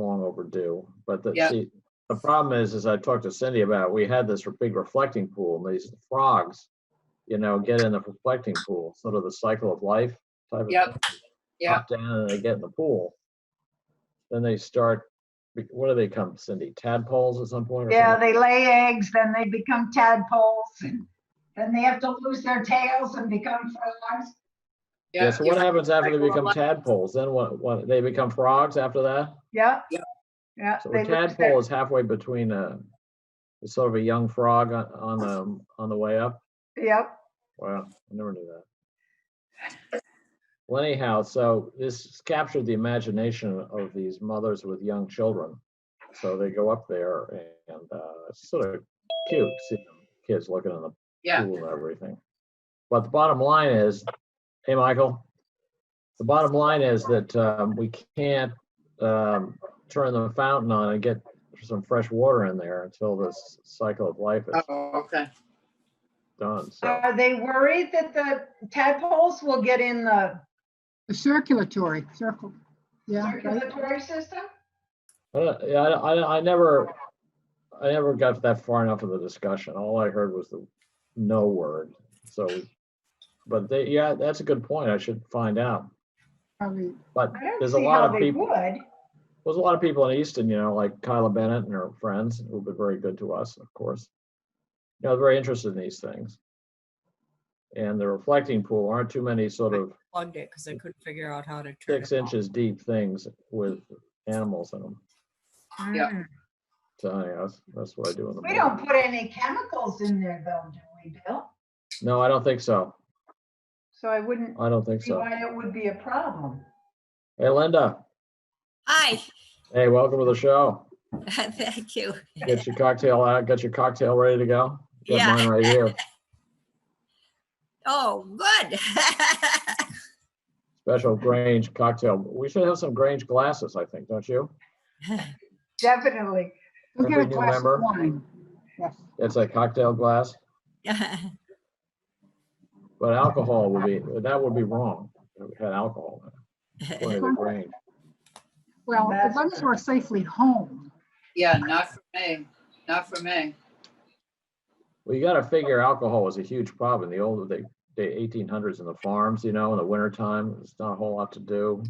long overdue. But see, the problem is I talked to Cindy about, we had this big reflecting pool, and these frogs, get in the reflecting pool, sort of the cycle of life type of thing. Hop down and they get in the pool. Then they start, what do they become, Cindy? Tadpoles at some point? Yeah, they lay eggs, then they become tadpoles, and then they have to lose their tails and become frogs. Yeah, so what happens after they become tadpoles? Then what they become frogs after that? Yeah. So a tadpole is halfway between it's sort of a young frog on the way up. Yep. Wow, I never knew that. Well, anyhow, so this captured the imagination of these mothers with young children. So they go up there, and it's sort of cute seeing kids looking in the pool and everything. But the bottom line is, hey, Michael, the bottom line is that we can't turn the fountain on and get some fresh water in there until this cycle of life is done. So. Are they worried that the tadpoles will get in the circulatory system? Yeah, I never got that far enough of the discussion. All I heard was the no word. So, but that's a good point. I should find out. But there's a lot of people. There's a lot of people in Easton, like Kyla Bennett and her friends, who've been very good to us, of course. Very interested in these things. And the reflecting pool aren't too many sort of plugged it because I couldn't figure out how to turn 6 inches deep things with animals in them. Yeah. So that's what I do in the morning. We don't put any chemicals in there though, do we, Bill? No, I don't think so. So I don't think so. Why it would be a problem. Hey, Linda. Hi. Hey, welcome to the show. Thank you. Get your cocktail out. Got your cocktail ready to go. Got mine right here. Oh, good. Special Grange cocktail. We should have some Grange glasses, I think, don't you? Definitely. Every new member. Yes. It's a cocktail glass. But alcohol would be wrong. If we had alcohol in it. According to the Grange. Well, as long as we're safely home. Yeah, not for me. Not for me. Well, you got to figure alcohol was a huge problem. The older the 1800s in the farms, in the wintertime, there's not a whole lot to do.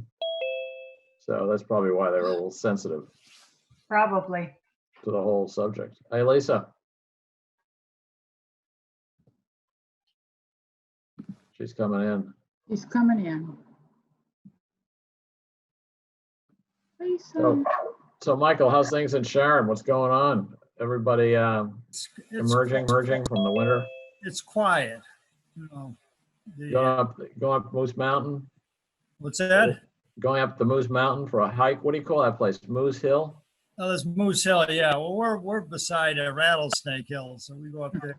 So that's probably why they were a little sensitive. Probably. To the whole subject. Hey, Lisa. She's coming in. She's coming in. So Michael, how's things in Sharon? What's going on? Everybody emerging from the winter? It's quiet. Going up Moose Mountain? What's that? Going up the Moose Mountain for a hike. What do you call that place? Moose Hill? Oh, there's Moose Hill. Yeah. Well, we're beside Rattlesnake Hill, so we go up there.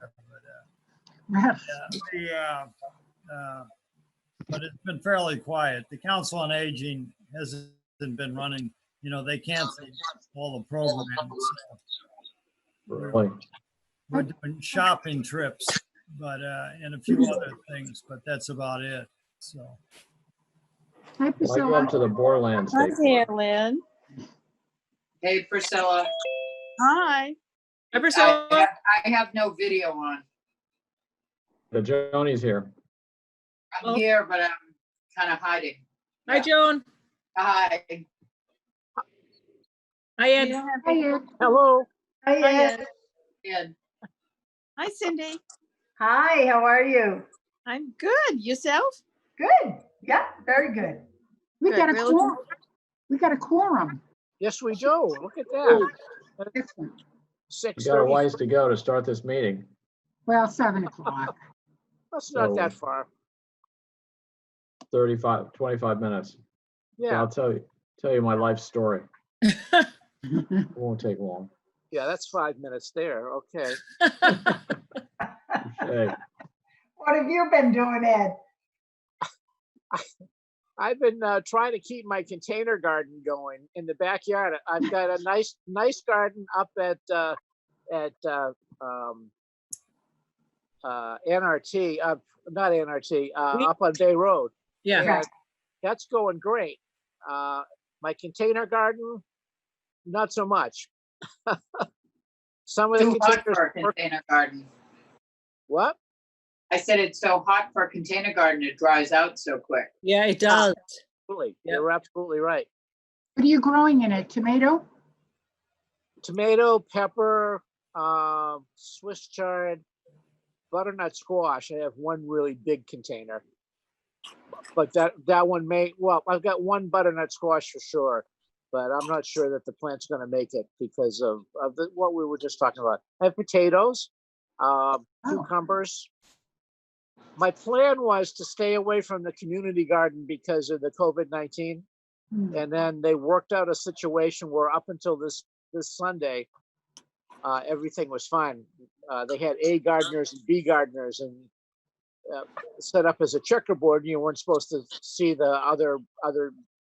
But it's been fairly quiet. The Council on Aging hasn't been running. They canceled all the programs. Really? We're doing shopping trips, but and a few other things, but that's about it. So. Hi, Priscilla. Welcome to the Borderlands. Hi there, Lynn. Hey, Priscilla. Hi. Hi, Priscilla. I have no video on. The Joni's here. I'm here, but I'm kind of hiding. Hi, Joan. Hi. Hi, Ed. Hi, Ed. Hello. Hi, Ed. Ed. Hi, Cindy. Hi, how are you? I'm good. Yourself? Good. Yeah, very good. We Good. got a quorum. We got a quorum. Yes, we do. Look at that. Excellent. You got a ways to go to start this meeting. Well, 7 o'clock. That's not that far. 25 minutes. Yeah. So I'll tell you my life story. It won't take long. Yeah, that's 5 minutes there. Okay. Hey. What have you been doing, Ed? I've been trying to keep my container garden going in the backyard. I've got a nice garden up at NRT, not NRT, up on Bay Road. Yeah. And that's going great. My container garden, not so much. Some of the Too hot containers for a work- container garden. What? I said it's so hot for a container garden, it dries out so quick. Yeah, it does. Absolutely. Yep. You're absolutely right. What are you growing in it? Tomato? Tomato, pepper, Swiss chard, butternut squash. I have one really big container. But that one well, I've got one butternut squash for sure, but I'm not sure that the plant's gonna make it because of what we were just talking about. I have potatoes, cucumbers. My plan was to stay away from the community garden because of the COVID-19. Hmm. And then they worked out a situation where up until this Sunday, everything was fine. They had A gardeners and B gardeners, and set up as a checkerboard. You weren't supposed to see the other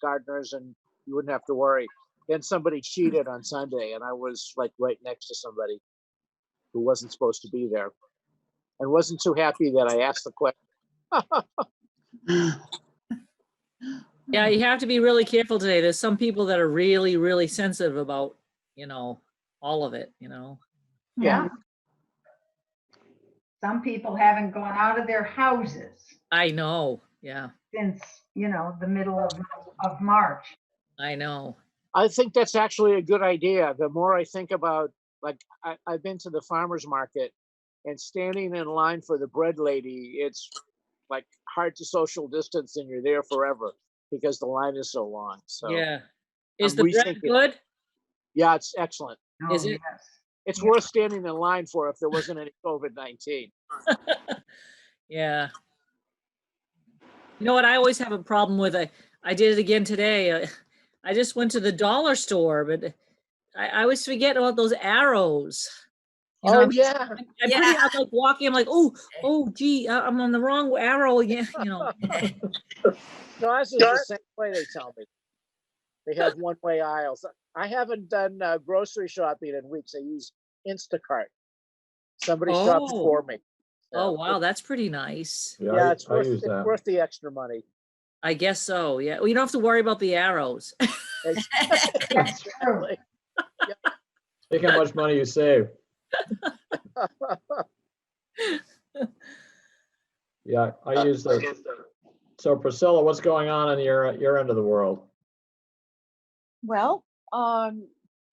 gardeners, and you wouldn't have to worry. Then somebody cheated on Sunday, and I was like right next to somebody who wasn't supposed to be there, and wasn't too happy that I asked the question. Yeah, you have to be really careful today. There's some people that are really, really sensitive about, all of it, Yeah. Some people haven't gone out of their houses I know. Yeah, since, the middle of March. I know. I think that's actually a good idea. The more I think about, like, I've been to the farmer's market, and standing in line for the bread lady, it's like hard to social distance, and you're there forever because the line is so long. So Yeah. Is I'm the bread rethinking. good? yeah, it's excellent. Is Oh, it? yes. It's Yeah. worth standing in line for if there wasn't any COVID-19. Yeah. You know what I always have a problem with? I did it again today. I just went to the dollar store, but I always forget about those arrows. Oh, I'm yeah. I'm like walking, I'm like, oh, gee, I'm on the wrong arrow again, No, this is the same way, they tell me. They have one-way aisles. I haven't done grocery shopping in weeks. I use Instacart. Somebody shops Oh. for me. Oh, So, wow, that's pretty nice. yeah, it's I use it's that. worth the extra money. I guess so, yeah. Well, you don't have to worry about the arrows. That's true. Think how much money you save. Yeah, I use that. So Priscilla, what's going on in your end of the world? Well,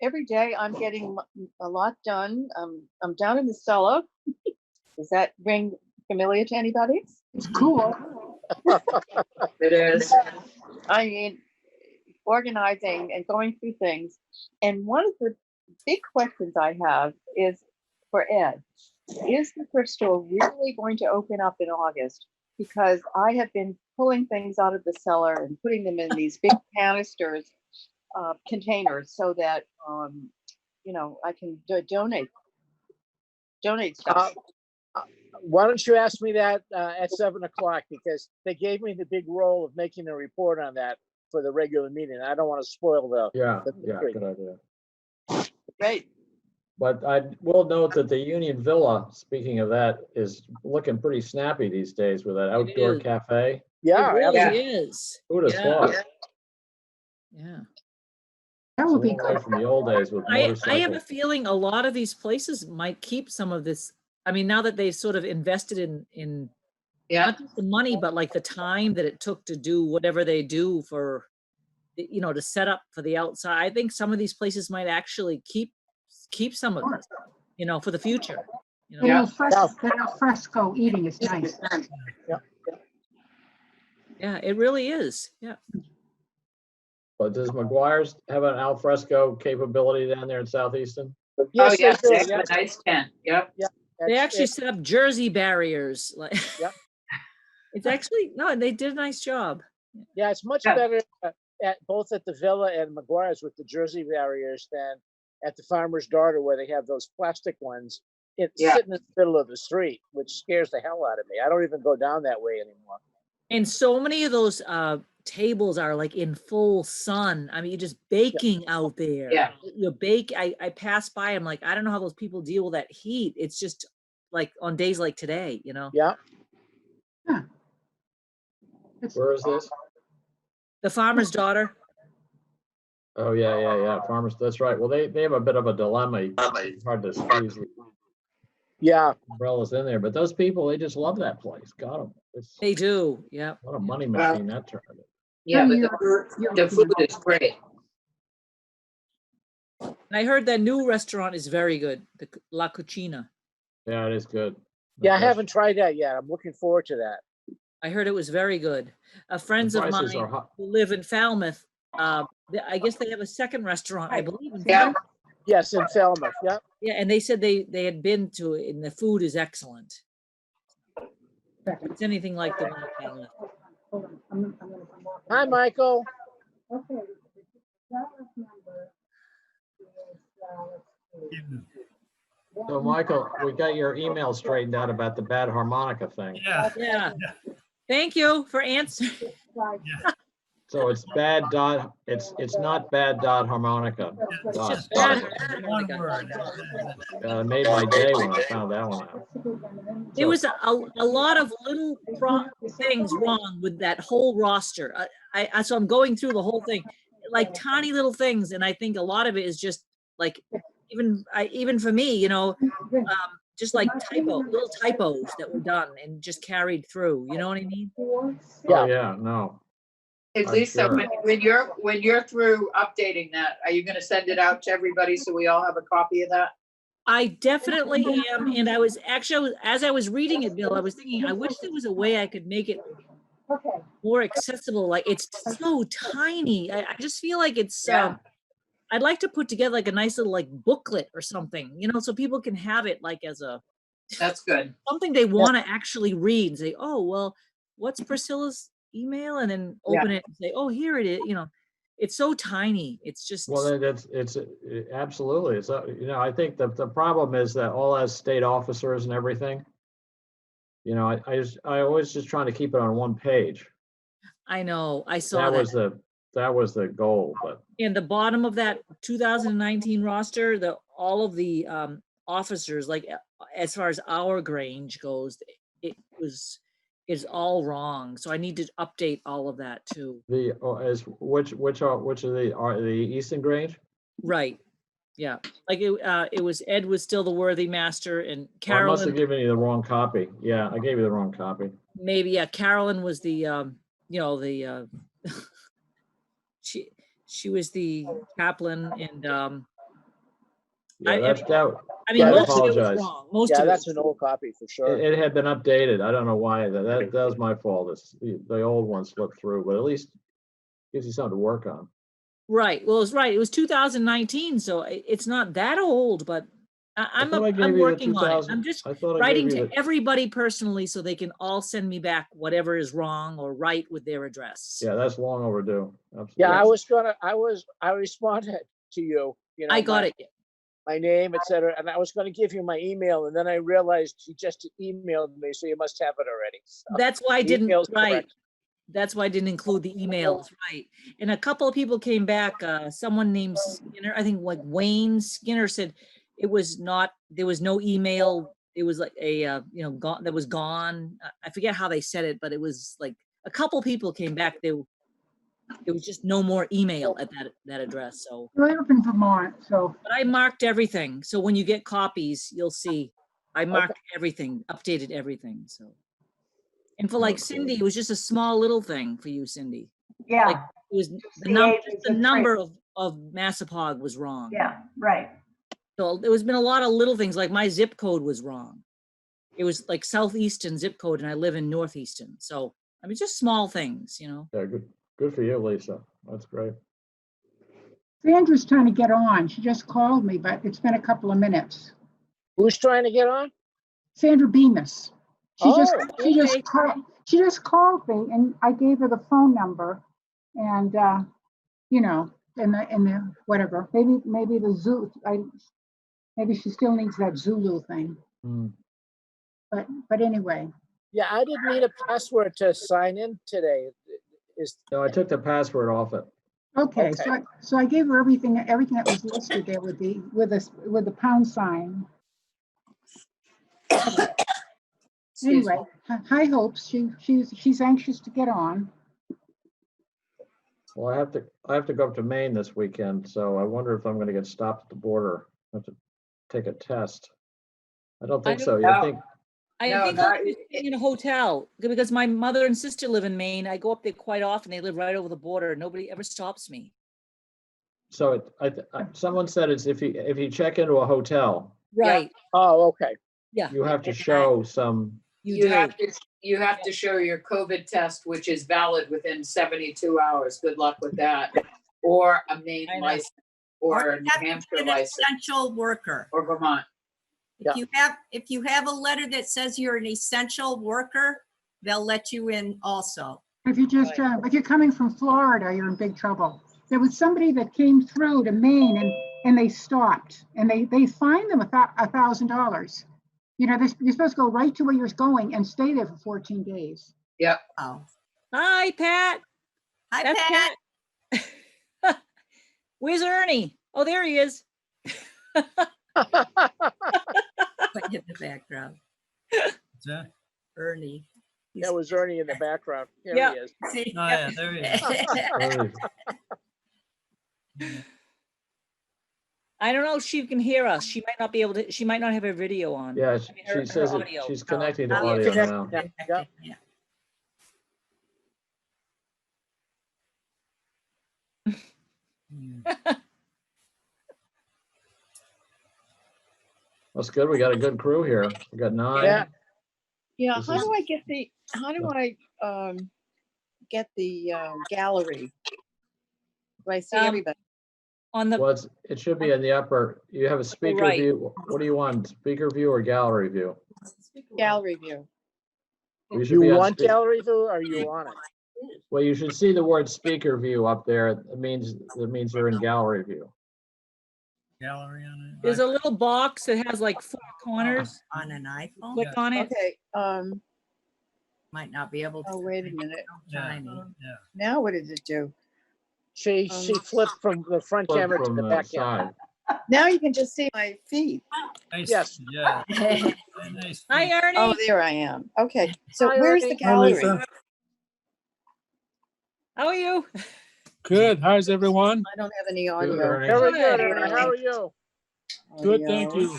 every day I'm getting a lot done. I'm down in the cellar. Does that ring familiar to anybody? It's cool. It is. I mean, organizing and going through things. And one of the big questions I have is for Ed. Is the thrift store really going to open up in August? Because I have been pulling things out of the cellar and putting them in these big canisters, containers, so that I can donate stuff. Why don't you ask me that at 7 o'clock, because they gave me the big role of making a report on that for the regular meeting. I don't want to spoil the Yeah, mystery. good idea. Great. But I will note that the Union Villa, speaking of that, is looking pretty snappy these days with that outdoor is. cafe. Yeah, It really absolutely. is. Who'd have Yeah. thought? Yeah. That It's a would be long way good. from the old days with I have a motorcycles. feeling a lot of these places might keep some of this. I mean, now that they sort of invested in Yeah. not just the money, but like the time that it took to do whatever they do for, to set up for the outside. I think some of these places might actually keep some of this, for the future. That al fresco eating is nice. Yeah, it really is. Yeah. But does McGuire's have an al fresco capability down there in Southeastern? Yes, Oh, yes, they they do. have Yeah, a nice tent. Yep. They it's- actually set up Jersey barriers. Like, Yep. It's actually, no, they did a nice job. Yeah, it's much Yeah. better at both at the Villa and McGuire's with the Jersey barriers than at the Farmer's Daughter, where they have those plastic ones. It's Yeah. sitting in the middle of the street, which scares the hell out of me. I don't even go down that way anymore. And so many of those tables are like in full sun. I mean, you're just baking out there. Yeah. You bake. I pass by. I'm like, I don't know how those people deal with that heat. It's just like on days like today, Yeah. Where is this? The Farmer's Daughter. Oh, yeah. Farmers, that's right. Well, they have a bit of a dilemma. It's hard to squeeze the Yeah, umbrellas in there, but those people, they just love that place. Got them. It's They do, yeah. what a money machine that turned into. Yeah, but You're- the food is great. And I heard that new restaurant is very good, the La Cucina. Yeah, it is good. yeah, I haven't tried that yet. I'm looking forward to that. I heard it was very good. Friends of prices mine are hot. who live in Falmouth, I guess they have a second restaurant, I believe. in Yeah. Falmouth. Yes, in Falmouth, yeah. Yeah, and they said they had been to it and the food is excellent. If it's anything like the one in Falmouth. Hold on, I'm gonna come off. Hi, Michael. Okay. the Dallas number is, let's see. So Michael, we got your email straightened out about the bad harmonica thing. Yeah, Yeah. Thank you for answering. So it's bad dot, it's not bad dot harmonica. It's Dot. just bad. one word. Made my day when I found that one out. There was a lot of little things wrong with that whole roster. So I'm going through the whole thing, like tiny little things, and I think a lot of it is just like even for me, just like little typos that were done and just carried through. You know what I mean? Oh, yeah, no. Hey, I'm Lisa, sure. when you're through updating that, are you gonna send it out to everybody so we all have a copy of that? I definitely am, and I was actually, as I was reading it, Bill, I was thinking, I wish there was a way I could make it more accessible. Like it's so tiny. I just feel like it's. Yeah. I'd like to put together like a nice little like booklet or something, so people can have it like as a That's good. something they want to actually read and say, oh well, what's Priscilla's email, and then open it and say, oh, here it is. It's so tiny. It's just. Well, it's absolutely. It's, I think the problem is that all as state officers and everything, I always just trying to keep it on one page. I know. I saw that. That was the goal, but In the bottom of that 2019 roster, all of the officers, like as far as our Grange goes, is all wrong. So I need to update all of that too. which of the Easton Grange? Right. Yeah. Like it was Ed was still the worthy master, and Oh, I must have Carolyn given you the wrong copy. Yeah, I gave you the wrong copy. maybe. Yeah, Carolyn was the she was the chaplain, and Yeah, most Yeah, I most of it was apologize. wrong. Most Yeah, of it that's was an old copy for sure. It had been updated. I don't know why. That was my fault. The old one slipped through, but at least gives you something to work on. right. Well, it's right. It was 2019, so it's not that old, but I'm thought I gave you I'm the working on it. 2000 I'm just I thought I writing gave you to everybody personally so they can all send me back whatever is wrong or right with their address. Yeah, that's long overdue. Absolutely. Yeah, I responded to you, I got it. my name, etc. And I was going to give you my email, and then I realized you just emailed me, so you must have it already. So That's why I the didn't email's right. correct. That's why I didn't include the emails, right? And a couple of people came back. Someone named Skinner, I think like Wayne Skinner, said it was not. There was no email. It was like a gone. That was gone. I forget how they said it, but it was like a couple people came back. There was just no more email at that address. So I live in Vermont, so. but I marked everything. So when you get copies, you'll see I marked everything, updated everything. So. And for like Cindy, it was just a small little thing for you, Cindy. Yeah, Like it was the the number of Massapog was wrong. yeah, right. So there has been a lot of little things, like my zip code was wrong. It was like Southeastern zip code, and I live in Northeastern. So I mean, just small things, Yeah, good for you, Lisa. That's great. Sandra's trying to get on. She just called me, but it's been a couple of minutes. Who's trying to get on? Sandra Bemis. She okay. just called me, and I gave her the phone number, and in the whatever. Maybe the Zoo. Maybe she still needs that Zulu thing. But anyway. Yeah, I didn't need a password to sign in today. No, I took the password off it. Okay. So I gave her everything that was listed there with the pound sign. Anyway, high hopes. She's anxious to get on. Well, I have to go up to Maine this weekend, so I wonder if I'm gonna get stopped at the border. I have to take a test. I don't think so. You No. think, I No, think not- I'll be staying in a hotel because my mother and sister live in Maine. I go up there quite often. They live right over the border. Nobody ever stops me. so someone said it's if you check into a hotel, Right. Oh, okay. Yeah, you have to show some, you You do. have to show your COVID test, which is valid within 72 hours. Good luck with that. Or a Maine I know. license, or a you New have to Hampshire be an license, essential worker. or Vermont. If you have a letter that says you're an essential worker, they'll let you in also. If you just, if you're coming from Florida, you're in big trouble. There was somebody that came through to Maine and they stopped and they fined them $1,000. You know, you're supposed to go right to where you're going and stay there for 14 days. Yep. Oh, Hi, Pat. hi, That's Pat. Pat. Where's Ernie? Oh, there he is. Put in the background. What's that? Ernie. That was Ernie in the background. There Yeah. he is. See? Oh, yeah, there he is. I don't know if she can hear us. She might not be able to, she might not have her video on. yeah, I mean, her she says it, audio. she's connecting to Oh, audio connected. now. Yep. Yeah. That's good. We got a good crew here. We got 9. Yeah. Yeah, This how is- do I get the gallery? Do I see Um, everybody? On the, Well, it should be in the upper, you have a speaker right. view. What do you want? Speaker view or gallery view? Gallery view. You should You be on want speak- gallery view or you want it? Well, you should see the word speaker view up there. It means you're in gallery view. Gallery on it. there's a little box that has like 4 corners. On an iPhone, Click on it. Okay, might not be able to. oh, wait a minute. Yeah, Tiny. yeah. Now what does it do? She flipped from the front Flip camera to from the the back camera. side. Now you can just see my feet. Nice, Yes. Yeah. Nice. Hi, Ernie. Oh, there I am. Okay, so Hi, where's Ernie. the gallery? How are you? Good. How's everyone? I don't have any Good, audio. Ernie. Very Good. good, Ernie. How are you? Good, thank you.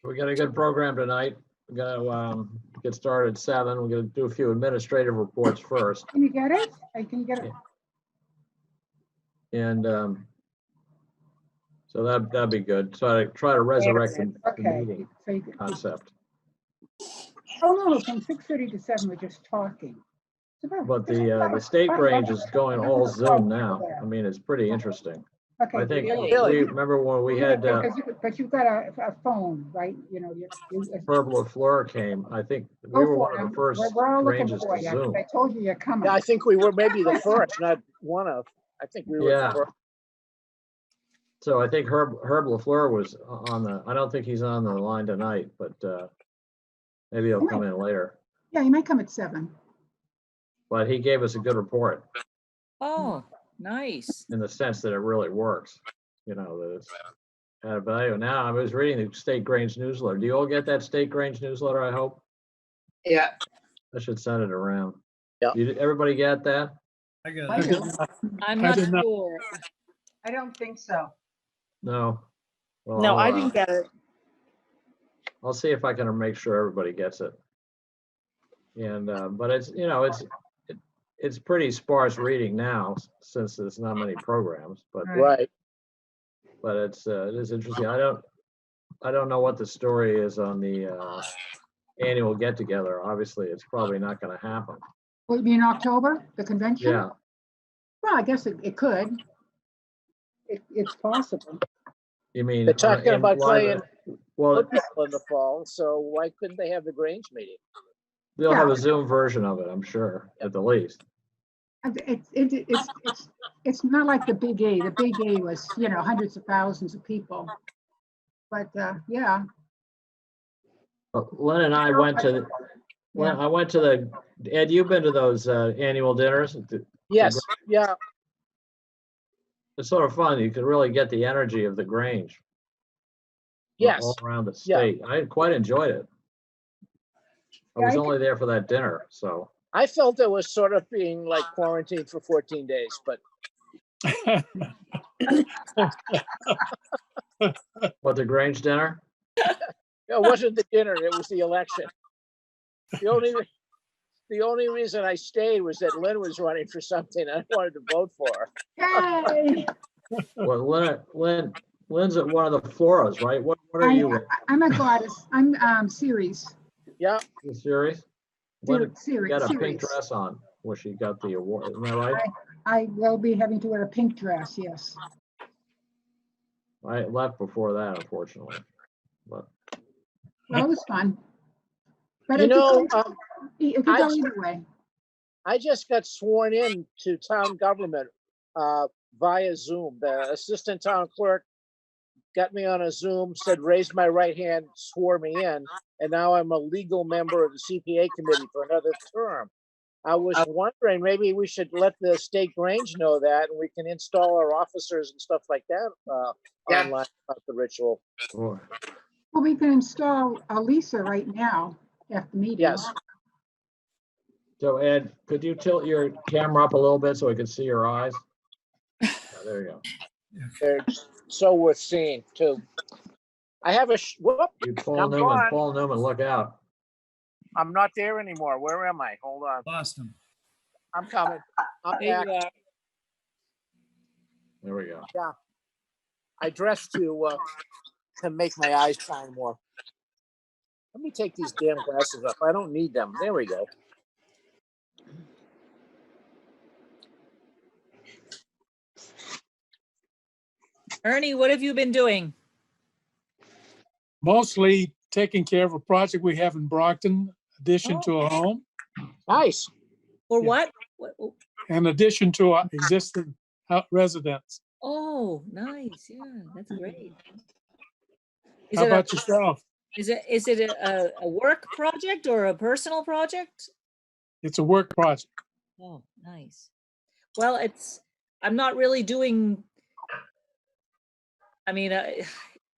We got a good program tonight. We're gonna get started at 7. We're gonna do a few administrative reports first. Can you get it? Can you get it? And so that'd be good. So I try to resurrect the Okay. meeting So you concept. oh, no, from 6:30 to 7, we're just talking. It's about- But the State Grange is going all Zoom now. I mean, it's pretty interesting. Okay. I think, Really? we remember when we had But you've got a phone, right? You know, Multiflora came, I think we Go were for one it. of the first We're all looking Granges for to you. Zoom. I told you you're coming. Yeah, I think we were maybe the first, not one of. I think we were Yeah. the first. So I think Herb LaFleur was on I don't think he's on the line tonight, but maybe he'll come in later. Yeah, you might come at 7. But he gave us a good report Oh, nice. in the sense that it really works. You know, that it's had value. Now I was reading the State Grange newsletter. Do you all get that State Grange newsletter, I hope? Yeah. I should send it around. Yeah. Everybody get that? I got I it. do. I'm I not did not- sure. I don't think so. No? Well, No, I I'll, didn't get it. I'll see if I can make sure everybody gets it. And, but it's, you know, it's pretty sparse reading now since there's not many programs, but, Right. but it is interesting. I don't know what the story is on the annual get together. Obviously, it's probably not going to happen. Will it be in October, the convention? Yeah. Well, I guess it could. It's possible. You mean? They're talking in about live- playing Well, football in the fall, so why couldn't they have the Grange meeting? they'll have a Zoom version of it, I'm sure, at the least. It's not like the Big A. The Big A was, you know, hundreds of thousands of people. But yeah. Len and I went to, I went to Ed, you've been to those annual dinners? Yes, yeah, It's sort of fun. You can really get the energy of the Grange. yes. All around the Yeah. state. I quite enjoyed it. I was Yeah, I only there for that dinner, so. I felt it was sort of being like quarantined for 14 days, but What, the Grange dinner? it wasn't the dinner, it was the election. The only reason I stayed was that Lynn was running for something. I wanted to vote for her. Yay! Well, Lynn's at one of the floras, right? What are you? I'm a goddess. I'm series. Yeah, The series? Lynn Series. got a pink series. dress on where she got the award. Isn't that right? I will be having to wear a pink dress, yes. I left before that, unfortunately. But Well, it was fun. But you know, it could go either way. I just got sworn in to town government via Zoom. The assistant town clerk got me on a Zoom, said, raise my right hand, swore me in, and now I'm a legal member of the CPA committee for another term. I was wondering, maybe we should let the state Grange know that, and we can install our officers and stuff like that online about the ritual. boy, Well, we can install Lisa right now after the meeting. Yes. so Ed, could you tilt your camera up a little bit so we can see your eyes? There you go. They're so worth seeing too. I have a whoop. You Paul I'm Newman, gone. Paul Newman, look out. I'm not there anymore. Where am I? Hold on. Lost him. I'm coming. I'm There back. you are. There we go. I dressed to make my eyes shine more. Let me take these damn glasses up. I don't need them. There we go. Ernie, what have you been doing? Mostly taking care of a project we have in Brockton, addition to a home, Nice. Or Yeah. what? in addition to our existing residence. Oh, nice. Yeah, that's great. Is How it about yourself? is it a work project or a personal project? It's a work project. Oh, nice. Well, I'm not really doing, I mean,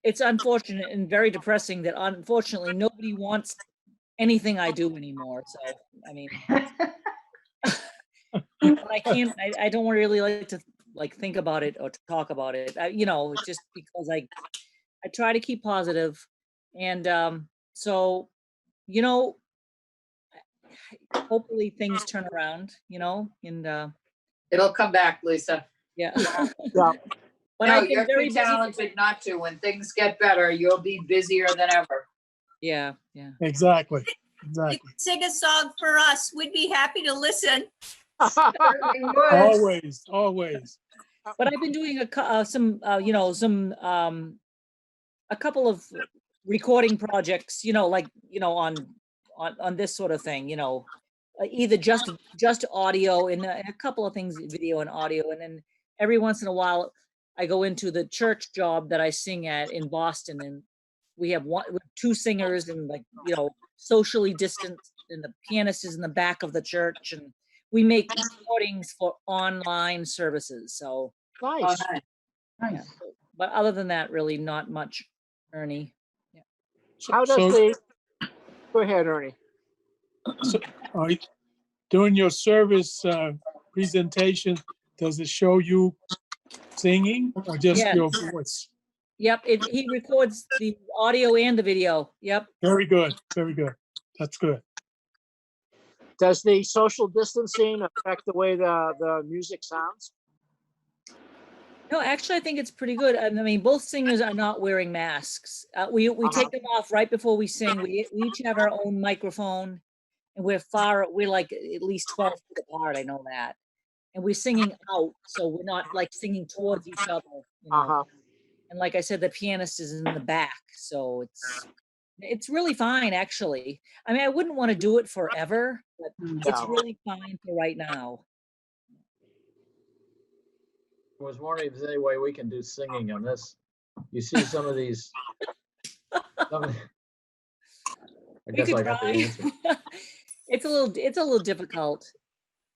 it's unfortunate and very depressing that unfortunately nobody wants anything I do anymore. So, I mean, but I don't really like to think about it or talk about it, just because I try to keep positive. And so, hopefully things turn around, and It'll come back, Lisa. yeah. Yeah. But No, I've been you're very too busy. talented not to. When things get better, you'll be busier than ever. Yeah, yeah. Exactly. You Exactly. can sing a song for us. We'd be happy to listen. Certainly would. Always, always. But I've been doing a couple of recording projects, on this sort of thing, either just audio and a couple of things, video and audio. And then every once in a while, I go into the church job that I sing at in Boston, and we have two singers and socially distanced, and the pianist is in the back of the church, and we make recordings for online services. So, Nice. Oh, Nice. yeah. But other than that, really not much, Ernie. Yeah. How does So- go ahead, Ernie. So, during your service presentation, does it show you singing or just Yes. your voice? Yep, he records the audio and the video. Yep. Very good, very good. That's good. Does the social distancing affect the way the music sounds? No, actually, I think it's pretty good. I mean, both singers are not wearing masks. We take them off right before we sing. We each have our own microphone, and we're like at least 12 feet apart. I know that. And we're singing out, so we're not like singing towards each other. And like I said, the pianist is in the back, so it's really fine, actually. I mean, I wouldn't want to do it forever, but it's No. really fine for right now. I was wondering if there's any way we can do singing on this. You see some of these. I We guess could I got the try. answer. It's a little difficult.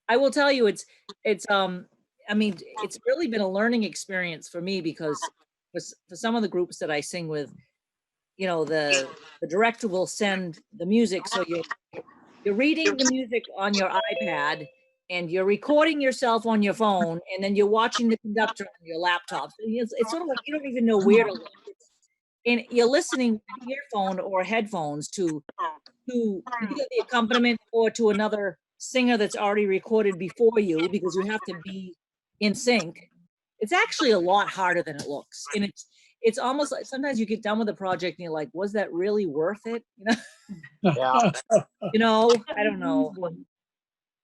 I will tell you, I mean, it's really been a learning experience for me, because for some of the groups that I sing with, the director will send the music, so you're reading the music on your iPad and you're recording yourself on your phone, and then you're watching the conductor on your laptop. So it's sort of like you don't even know where to look. And you're listening with earphone or headphones to either the accompaniment or to another singer that's already recorded before you, because you have to be in sync. It's actually a lot harder than it looks. And it's almost like sometimes you get done with the project and you're like, was that really worth it? Yeah. I don't know.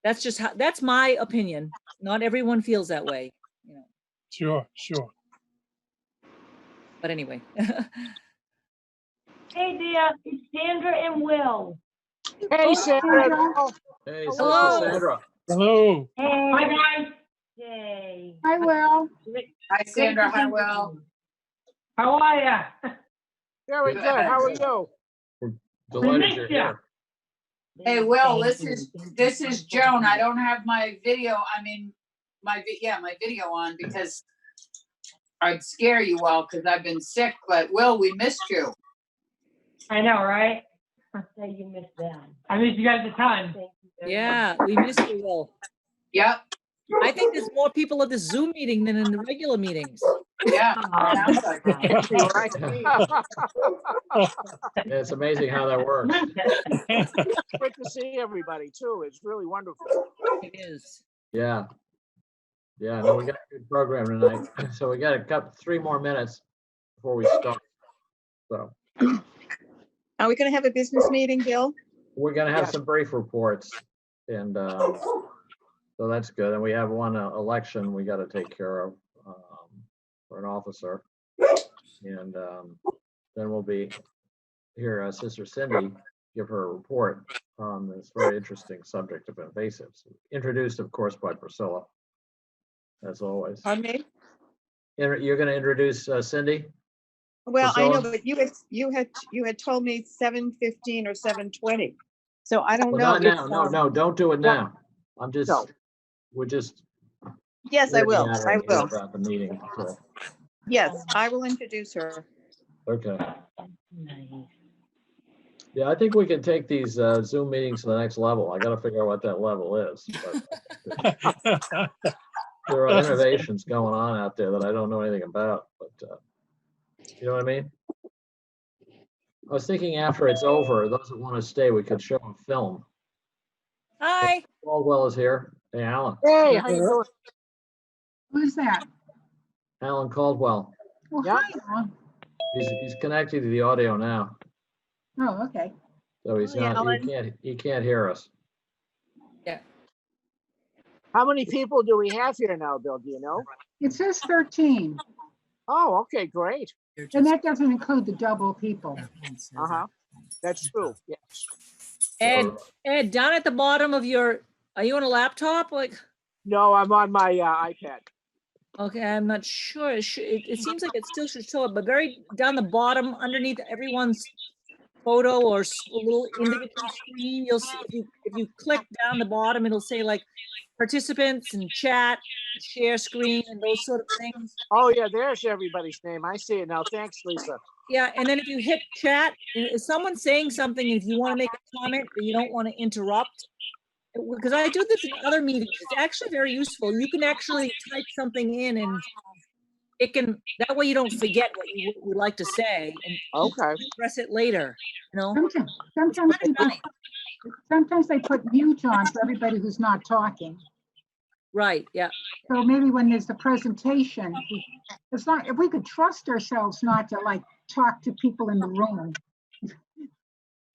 That's just that's my opinion. Not everyone feels that way. Sure. But anyway. Hey there, it's Sandra and Will. Hey, Sandra. Hey, Hello. Sister Sandra. Hello. Hey. Hi, guys. Yay. Hi, Will. Hi, Sandra. Hi, Will. How are ya? Very good. How are you? Delighted you're here. Hey, Will, this is Joan. I don't have my video. I mean, my video on because I'd scare you all because I've been sick. But Will, we missed you. I know, right? I say you missed that. I missed you guys a ton. Yeah, we missed you, Will. Yep. I think there's more people at the Zoom meeting than in the regular meetings. Yeah. Sounds like it. It's amazing how that works. Good to see everybody too. It's really wonderful. It is. Yeah. Yeah, no, we got a good program tonight. So we got a couple, 3 more minutes before we start. So Are we going to have a business meeting, Bill? we're gonna have some brief reports, and so that's good. And we have one election we got to take care of for an officer, and then we'll be hear Sister Cindy give her a report on this very interesting subject of invasives, introduced, of course, by Priscilla, as always. Pardon me? You're going to introduce Cindy? Well, I know, Priscilla? but you had told me 7:15 or 7:20. So I don't Well, know. not now. No, don't do it now. I'm just, No. we're just. Yes, I will. looking at her I and hear will. About the meeting. So, Yes, I will introduce her. okay. Yeah, I think we can take these Zoom meetings to the next level. I got to figure out what that level is. But there are innovations going on out there that I don't know anything about, but you know what I mean? I was thinking after it's over, those that want to stay, we could show a film. Hi. Caldwell is here. Hey, Alan. Hey, how you doing? Who's that? Alan Caldwell. Well, Yeah. hi, Al. He's connected to the audio now, Oh, okay. so he's Hi, not. Alan. He can't hear us. Yeah. How many people do we have here now, Bill? Do you know? It says 13, Oh, okay, great. and that doesn't include the double people. Uh-huh. That's true. Yes. Ed, down at the bottom of your, are you on a laptop? Like, No, I'm on my iPad. okay, I'm not sure. It seems like it still should show up, but very down the bottom, underneath everyone's photo or a little individual screen, you'll see if you click down the bottom, it'll say like participants and chat, share screen, and those sort of things. Oh, yeah, there's everybody's name. I see it now. Thanks, Lisa. Yeah, and then if you hit chat, and if someone's saying something, if you want to make a comment but you don't want to interrupt, because I do this in other meetings, it's actually very useful. You can actually type something in and it can, that way you don't forget what you would like to say and Okay. press it later, you know? Sometimes they put mute on for everybody who's not talking. Right, yeah. So maybe when there's the presentation, it's not, if we could trust ourselves not to like talk to people in the room,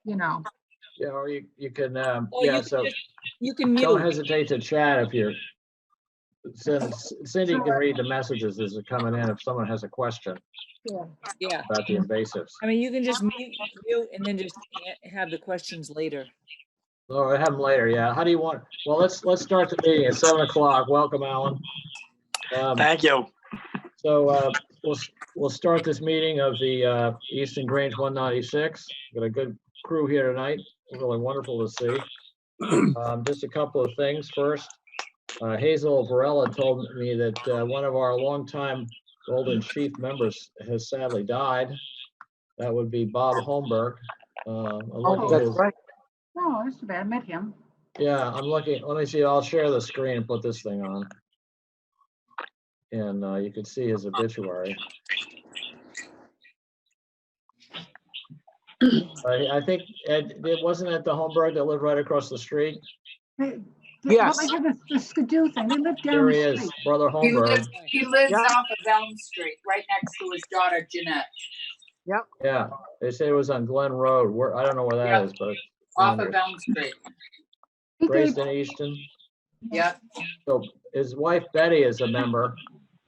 you know. Yeah, or you can. Or Yeah, you so you can mute. don't hesitate to chat if you're. Cindy can read the messages as they're coming in if someone has a question Yeah. about the invasives. I mean, you can just mute and then just have the questions later. Oh, I have them later. Yeah. How do you want? Well, let's start the meeting at 7 o'clock. Welcome, Alan. Thank you. So we'll start this meeting of the Easton Grange 196. Got a good crew here tonight. Really wonderful to see. Just a couple of things. First, Hazel Varela told me that one of our longtime Golden Chief members has sadly died. That would be Bob Holmberg. Oh, that's right. Oh, that's too bad. I met him. Yeah, I'm looking, let me see, I'll share the screen and put this thing on. And you can see his obituary. I think, Ed, it wasn't at the Holmberg that lived right across the street? Yes. Well, they have the skidoo thing. They live down There the he is, street. Brother Holmberg. He lives Yeah. off of Elm Street, right next to his daughter Jeanette, Yeah, they say it was on Glen Road. Where, I don't know where that Yep. is, but it's off down of there. Elm Street. He gave, Raised in Easton. Yep. So his wife Betty is a member,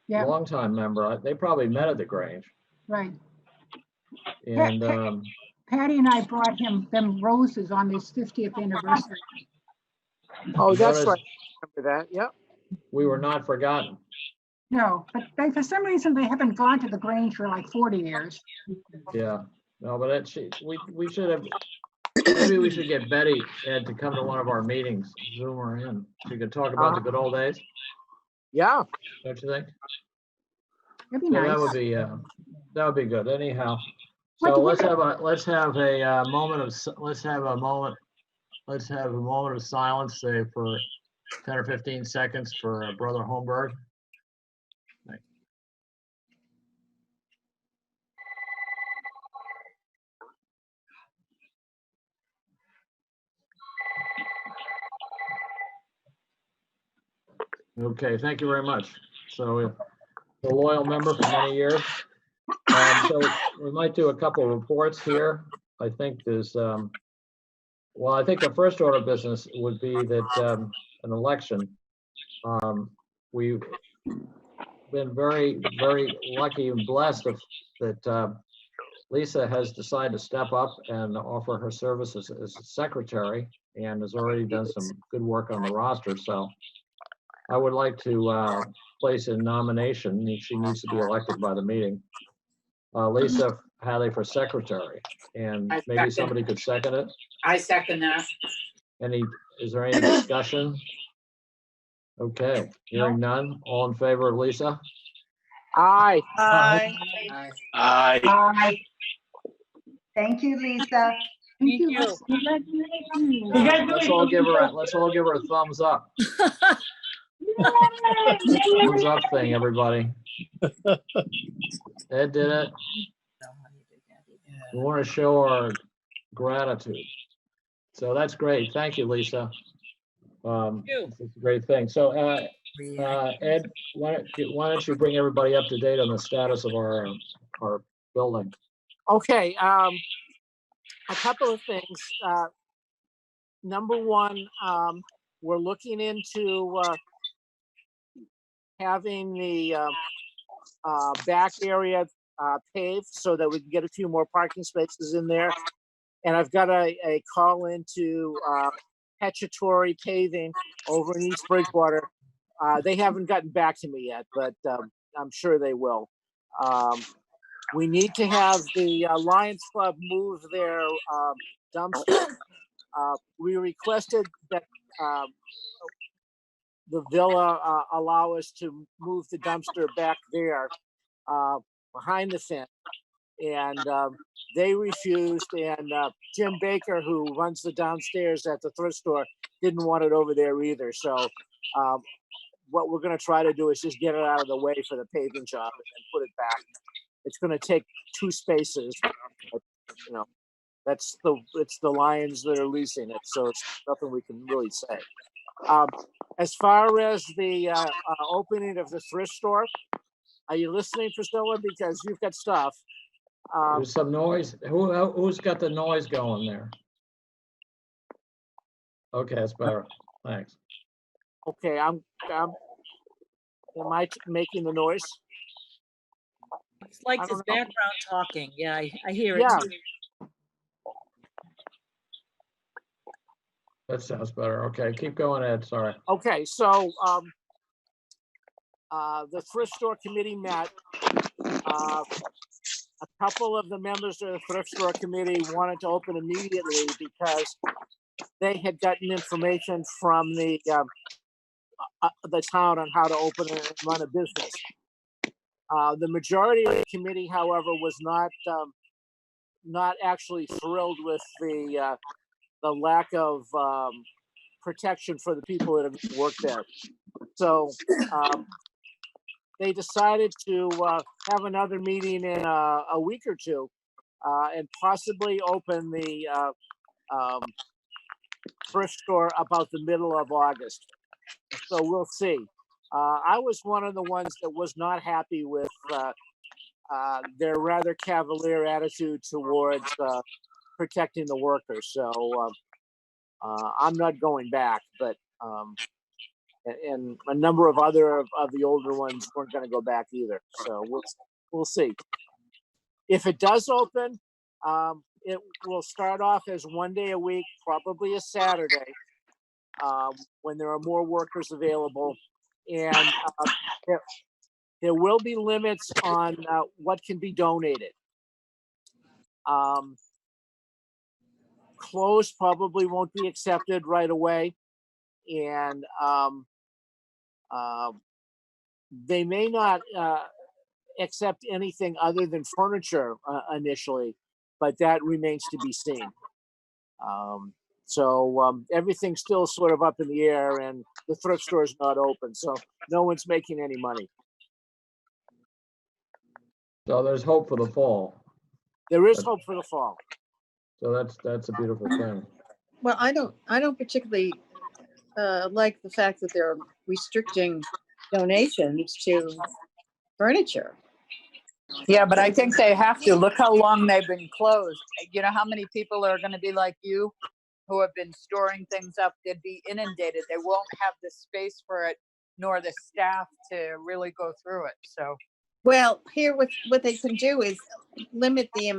yeah, longtime member. They probably met at the Grange. right. And Patty and I brought him them roses on his 50th anniversary. Oh, that's notice right. I remember that. Yep. we were not forgotten. No, but they, for some reason, they haven't gone to the Grange for like 40 years. Yeah, no, but we should have, maybe we should get Betty, Ed, to come to one of our meetings, Zoom her in. She could talk about the good old days, Yeah. don't you think? That'd be So nice. that would be good anyhow. What So do you let's have a moment of silence, say for 10 or 15 seconds for Brother Holmberg. Okay, thank you very much. So a loyal member for many years. So we might do a couple of reports here. I think there's, well, I think the first order of business would be that an election. We've been very, very lucky and blessed that Lisa has decided to step up and offer her services as a secretary and has already done some good work on the roster. So I would like to place a nomination. She needs to be elected by the meeting. Lisa Hadley for secretary, and I maybe second. somebody could second it. I second that. Is there any discussion? Okay, hearing none. All in favor of Lisa? Aye. Aye. Aye. Thank you, Lisa. Thank you. you. Let's all give her a thumbs up. Thumbs up thing, everybody. Ed did it. We want to show our gratitude. So that's great. Thank you, Lisa. It's a great thing. So Ed, why don't you bring everybody up to date on the status of our building? Okay. A couple of things. Number one, we're looking into having the back area paved so that we can get a few more parking spaces in there. And I've got a call into Petchatory Paving over in East Bridgewater. They haven't gotten back to me yet, but I'm sure they will. We need to have the Lions Club move their dumpster. We requested that the villa allow us to move the dumpster back there behind the fence. And they refused, and Jim Baker, who runs the downstairs at the thrift store, didn't want it over there either. So what we're going to try to do is just get it out of the way for the paving job and then put it back. It's going to take 2 spaces, but, you know, it's the Lions that are leasing it, so it's nothing we can really say. As far as the opening of the thrift store, are you listening, Priscilla? Because you've got stuff. There's some noise. Who's got the noise going there? Okay, that's better. Thanks. Okay, am I making the noise? It's like I this don't know. background talking. Yeah, I hear it. Yeah. too. That sounds better. Okay, keep going, Ed. Sorry. Okay, so the thrift store committee met. A couple of the members of the thrift store committee wanted to open immediately because they had gotten information from the town on how to open and run a business. The majority of the committee, however, was not actually thrilled with the the lack of protection for the people that have worked there. So they decided to have another meeting in a week or two and possibly open the thrift store about the middle of August. So we'll see. I was one of the ones that was not happy with their rather cavalier attitude towards protecting the workers. So I'm not going back, but and a number of other of the older ones weren't going to go back either. So we'll see. If it does open, it will start off as 1 day a week, probably a Saturday, when there are more workers available, and there will be limits on what can be donated. Clothes probably won't be accepted right away, and they may not accept anything other than furniture initially, but that remains to be seen. So everything's still sort of up in the air, and the thrift store is not open, so no one's making any money. So there's hope for the fall. There is hope for the fall. So that's a beautiful thing. Well, I don't particularly like the fact that they're restricting donations to furniture. Yeah, but I think they have to. Look how long they've been closed. You know how many people are going to be like you who have been storing things up? They'd be inundated. They won't have the space for it, nor the staff to really go through it. So, Well, here what they can do is limit the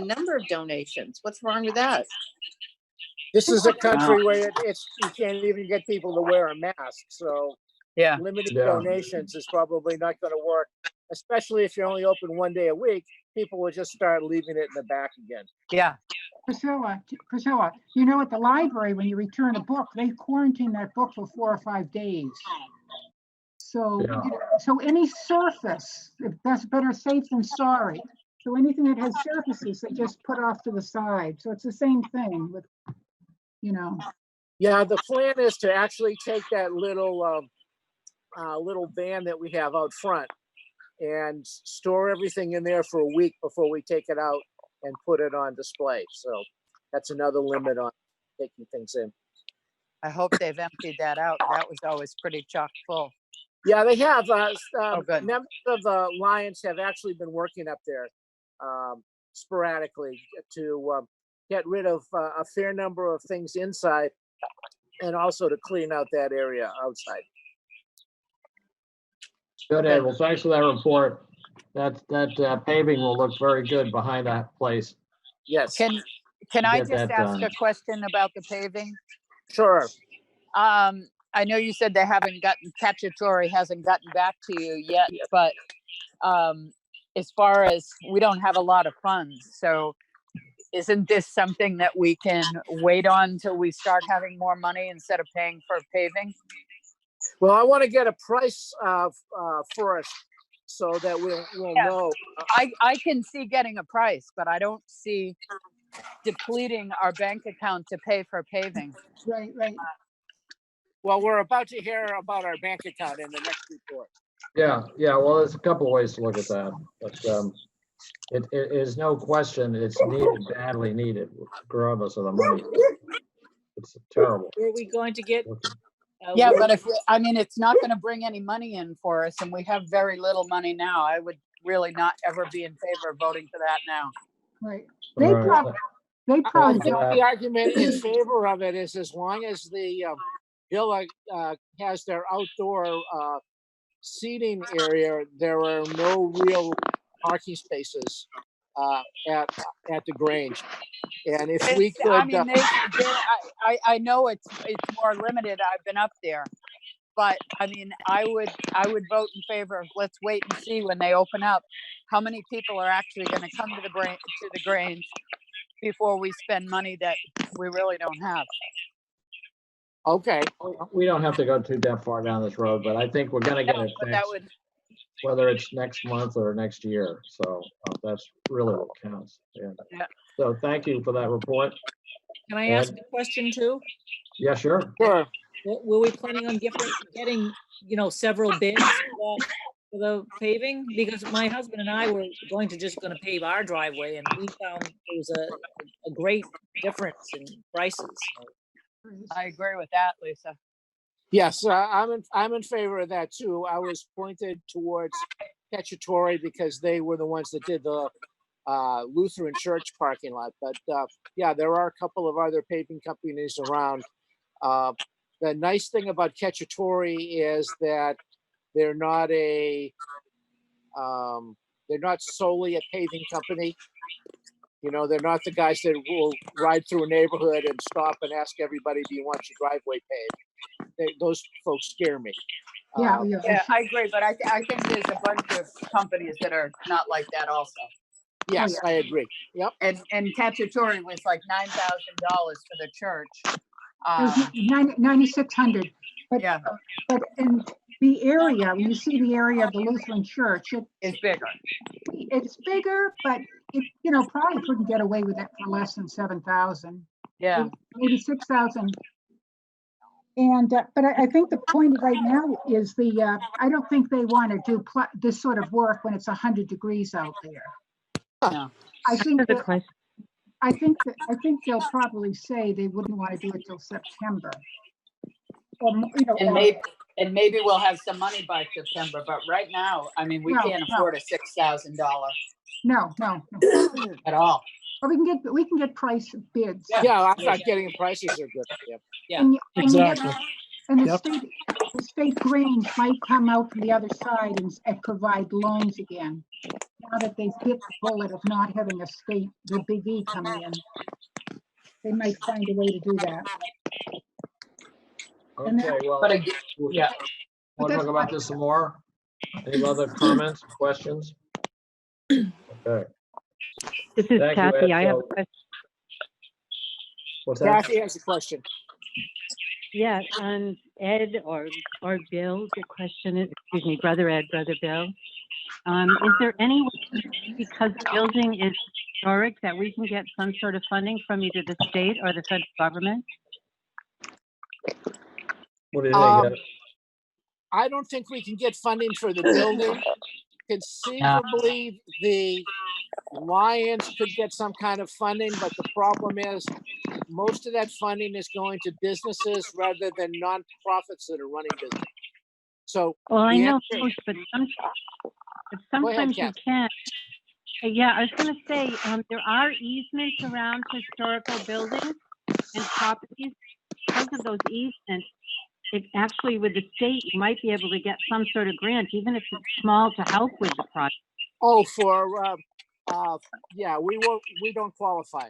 number of donations. What's wrong with that? This is a country where you can't even get people to wear a mask. So yeah, limited Yeah. donations is probably not going to work, especially if you're only open 1 day a week. People will just start leaving it in the back again. yeah. Priscilla, you know, at the library, when you return a book, they quarantine that book for 4 or 5 days. So, Yeah. so any surface, that's better safe than sorry. So anything that has surfaces, they just put off to the side. So it's the same thing with, you know. Yeah, the plan is to actually take that little van that we have out front and store everything in there for a week before we take it out and put it on display. So that's another limit on taking things in. I hope they've emptied that out. That was always pretty chock full. Yeah, they have. Good. Members of the Lions have actually been working up there sporadically to get rid of a fair number of things inside and also to clean out that area outside. Good, Ed. Well, thanks for that report. That paving will look very good behind that place. Yes. Can I Get just that ask done. a question about the paving? Sure. I know you said they haven't Cacciatore hasn't gotten back to you yet, but as far as we don't have a lot of funds, so isn't this something that we can wait on till we start having more money instead of paying for paving? Well, I want to get a price first so that we'll know. I can see getting a price, but I don't see depleting our bank account to pay for paving. Right. Well, we're about to hear about our bank account in the next report. Yeah. Well, there's a couple of ways to look at that, but it is no question it's needed, badly needed, regardless of the money. It's terrible. Were we going to get? Yeah, but it's not going to bring any money in for us, and we have very little money now. I would really not ever be in favor of voting for that now. Right. All They right. probably I think the argument in favor of it is as long as the villa has their outdoor seating area, there are no real parking spaces at the Grange. And if we could, I know it's more limited. I've been up there, but I would vote in favor of let's wait and see when they open up how many people are actually going to come to the Grange before we spend money that we really don't have. Okay. We don't have to go too far down this road, but I think we're going to get it fixed, whether it's next month or next year. So that's really what counts. Yeah. So thank you for that report. Can I ask Ed? a question too? Yeah, sure. Sure. Were we planning on getting, several bids for the paving? Because my husband and I were going to pave our driveway, and we found there was a great difference in prices. I agree with that, Lisa. Yes, I'm in favor of that too. I was pointed towards Cacciatore because they were the ones that did the Lutheran church parking lot. But yeah, there are a couple of other paving companies around. The nice thing about Cacciatore is that they're not solely a paving company. You know, they're not the guys that will ride through a neighborhood and stop and ask everybody, do you want your driveway paved? Those folks scare me. Yeah, Yeah, I agree, but I think there's a bunch of companies that are not like that also. Yes, I agree. Yep. And Cacciatore was like $9,000 for the church. It was 9,600. But, Yeah. But in the area, when you see the area of the Lutheran church, It's bigger. It's bigger, but it, probably couldn't get away with it for less than 7,000. Yeah. Maybe 6,000. And, but I think the point right now is I don't think they want to do this sort of work when it's 100 degrees out there. No. I think they'll probably say they wouldn't want to do it till September. Or, and maybe we'll have some money by September, but right now, I mean, we can't afford a $6,000. No. At all. Or we can get price bids. Yeah, I thought getting prices are good. Yeah. Exactly. And the state Grange might come out from the other side and provide loans again. Now that they've hit the bullet of not having the Big E coming in, they might find a way to do that. Okay, well, yeah. Want to talk about this some more? Any other comments, questions? Okay. This is Thank Kathy. you, Ed. I have a question. What's that? Kathy has a question. Yeah, Ed or Bill, the question is, excuse me, Brother Ed, Brother Bill. Is there any way, because the building is historic, that we can get some sort of funding from either the state or the federal government? What do you think, Ed? I don't think we can get funding for the building. Conceivably, the Lions could get some kind of funding, but the problem is most of that funding is going to businesses rather than nonprofits that are running business. So, well, I know most, but sometimes you can't. Yeah, I was going to say there are easements around historical buildings and properties. Because of those easements, it actually, with the state, you might be able to get some sort of grant, even if it's small, to help with the project. Oh, yeah, we don't qualify.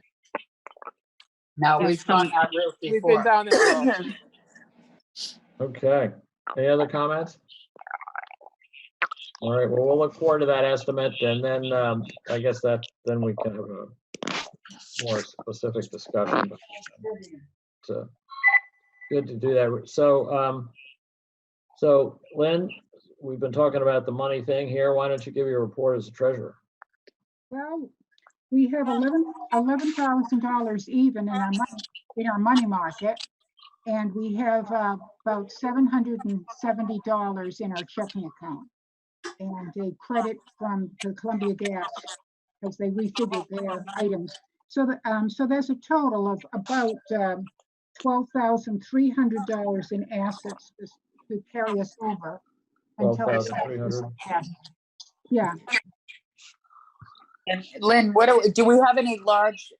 No, we've gone that route before. We've been down that road. Okay. Any other comments? All right. Well, we'll look forward to that estimate, and then I guess then we can have a more specific discussion. But, good to do that. So Lynn, we've been talking about the money thing here. Why don't you give your report as a treasurer? Well, we have $11,000 even in our money market, and we have about $770 in our checking account, and a credit from the Columbia Gas as they refigured their items. So there's a total of about $12,300 in assets to carry us over until $12,300. Yeah. And Lynn, do we have any large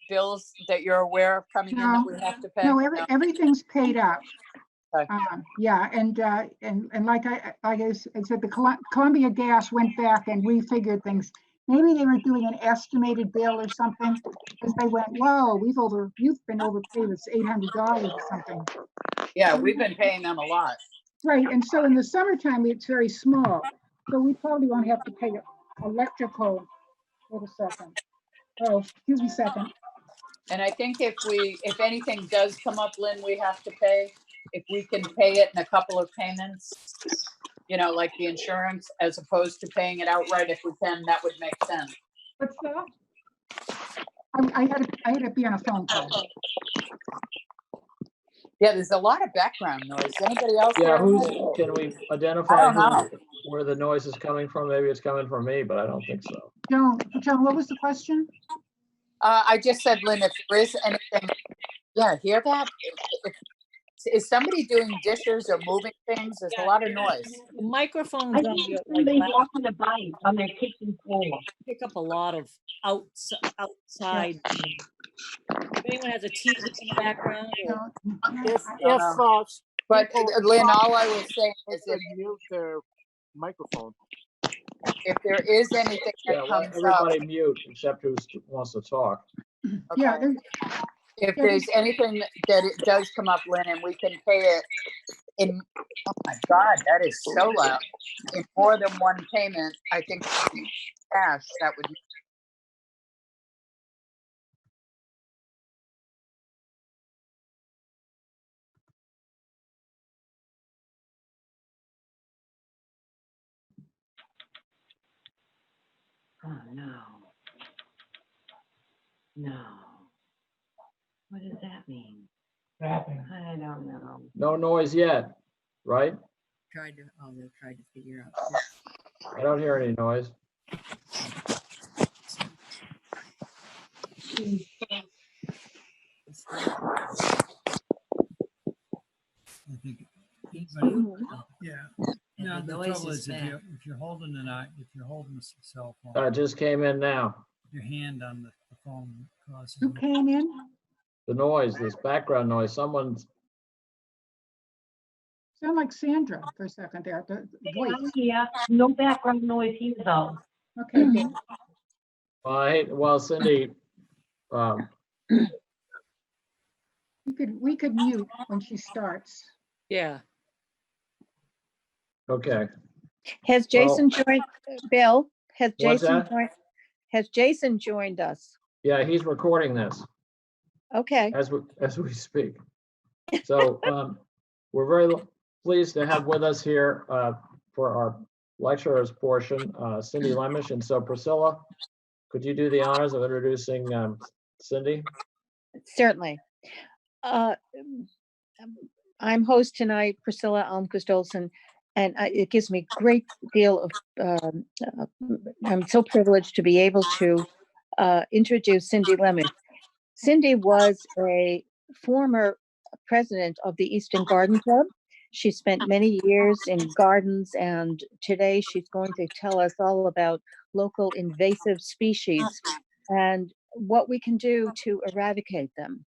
bills that you're aware of coming in that we have to pay? No, everything's paid up. Okay. Yeah, and like I said, the Columbia Gas went back and refigured things. Maybe they were doing an estimated bill or something, because they went, whoa, you've been overpaid. It's $800 or something. Yeah, we've been paying them a lot. Right, and so in the summertime, it's very small. So we probably won't have to pay electrical. Wait a second. Oh, excuse me a second. And I think if anything does come up, Lynn, we have to pay, if we can pay it in a couple of payments, like the insurance, as opposed to paying it outright, if we can, that would make sense. What's that? I had to be on a phone call. Yeah, there's a lot of background noise. Anybody else Yeah, hear? can we I identify don't know. where the noise is coming from? Maybe it's coming from me, but I don't think so. Joan, what was the question? I just said, Lynn, if there is anything, yeah, hear that? Is somebody doing dishes or moving things? There's a lot of noise. The microphones I on think your, somebody walking a bike on their kitchen floor. pick up a lot of outside. If anyone has a TV in the background, or But Lynn, talk, all I was saying is they mute their microphone. if there is anything Yeah, that well, comes up, everybody mute except who wants to talk. Yeah, okay. If there's anything that it does come up, Lynn, and we can pay it in, oh my God, that is so loud. In more than one payment, I think cash, that would. Oh, no. No. What does that mean? I don't know. No noise yet, right? They tried to figure out. I don't hear any noise. I think, yeah. No, the trouble is if you're holding a cell phone, It just came in now. your hand on the phone causes. Who came in? The noise, this background noise, someone's, Sound like Sandra for a second there. The voice. Yeah, no background noise here though. Okay, good. well, Cindy, We could mute when she starts. yeah. okay. Has Jason joined, Bill? Has What's Jason that? joined? Has Jason joined us? Yeah, he's recording this Okay. as we speak. So we're very pleased to have with us here for our lecturer's portion, Cindy Lemish. And so Priscilla, could you do the honors of introducing Cindy? Certainly. I'm host tonight, Priscilla Almquist Olson, and it gives me a great deal of, I'm so privileged to be able to introduce Cindy Lemish. Cindy was a former president of the Easton Garden Club. She spent many years in gardens, and today she's going to tell us all about local invasive species and what we can do to eradicate them.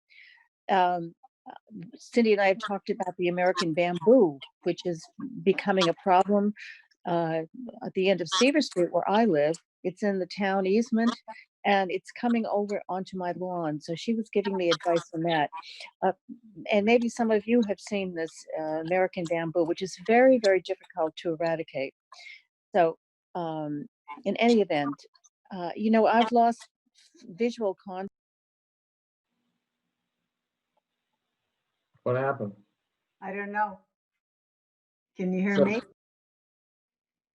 Cindy and I have talked about the American bamboo, which is becoming a problem at the end of Seaver Street, where I live. It's in the town easement, and it's coming over onto my lawn. So she was giving me advice on that. And maybe some of you have seen this American bamboo, which is very, very difficult to eradicate. So in any event, I've lost visual contact. What happened? I don't know. Can you hear So- me?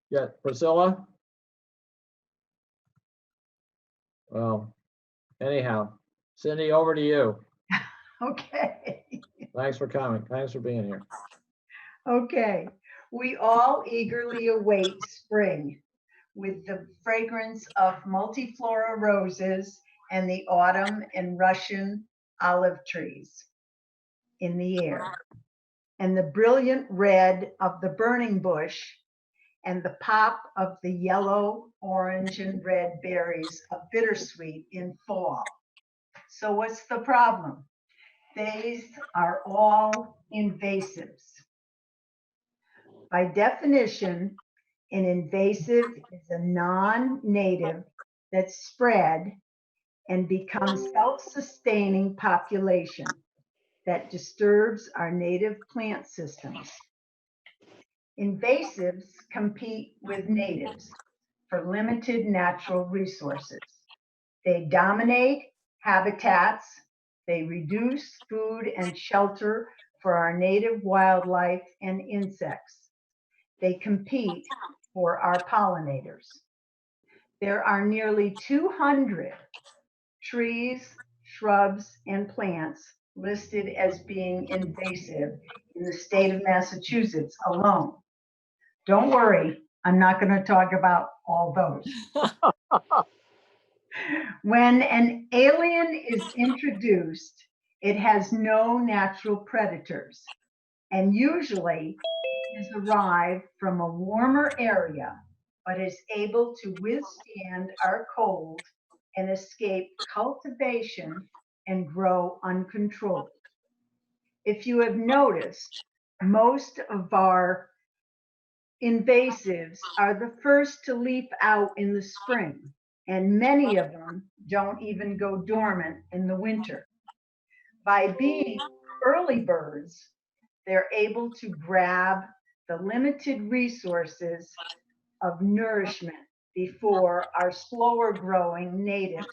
Yeah, Priscilla? Well, anyhow, Cindy, over to you. Okay. Thanks for coming. Thanks for being here. Okay. We all eagerly await spring with the fragrance of multiflora roses and the autumn and Russian olive trees in the air, and the brilliant red of the burning bush and the pop of the yellow, orange, and red berries of bittersweet in fall. So what's the problem? These are all invasives. By definition, an invasive is a non-native that's spread and becomes self-sustaining population that disturbs our native plant systems. Invasives compete with natives for limited natural resources. They dominate habitats, they reduce food and shelter for our native wildlife and insects. They compete for our pollinators. There are nearly 200 trees, shrubs, and plants listed as being invasive in the state of Massachusetts alone. Don't worry, I'm not going to talk about all those. When an alien is introduced, it has no natural predators and usually is arrived from a warmer area, but is able to withstand our cold and escape cultivation and grow uncontrolled. If you have noticed, most of our invasives are the first to leaf out in the spring, and many of them don't even go dormant in the winter. By being early birds, they're able to grab the limited resources of nourishment before our slower growing natives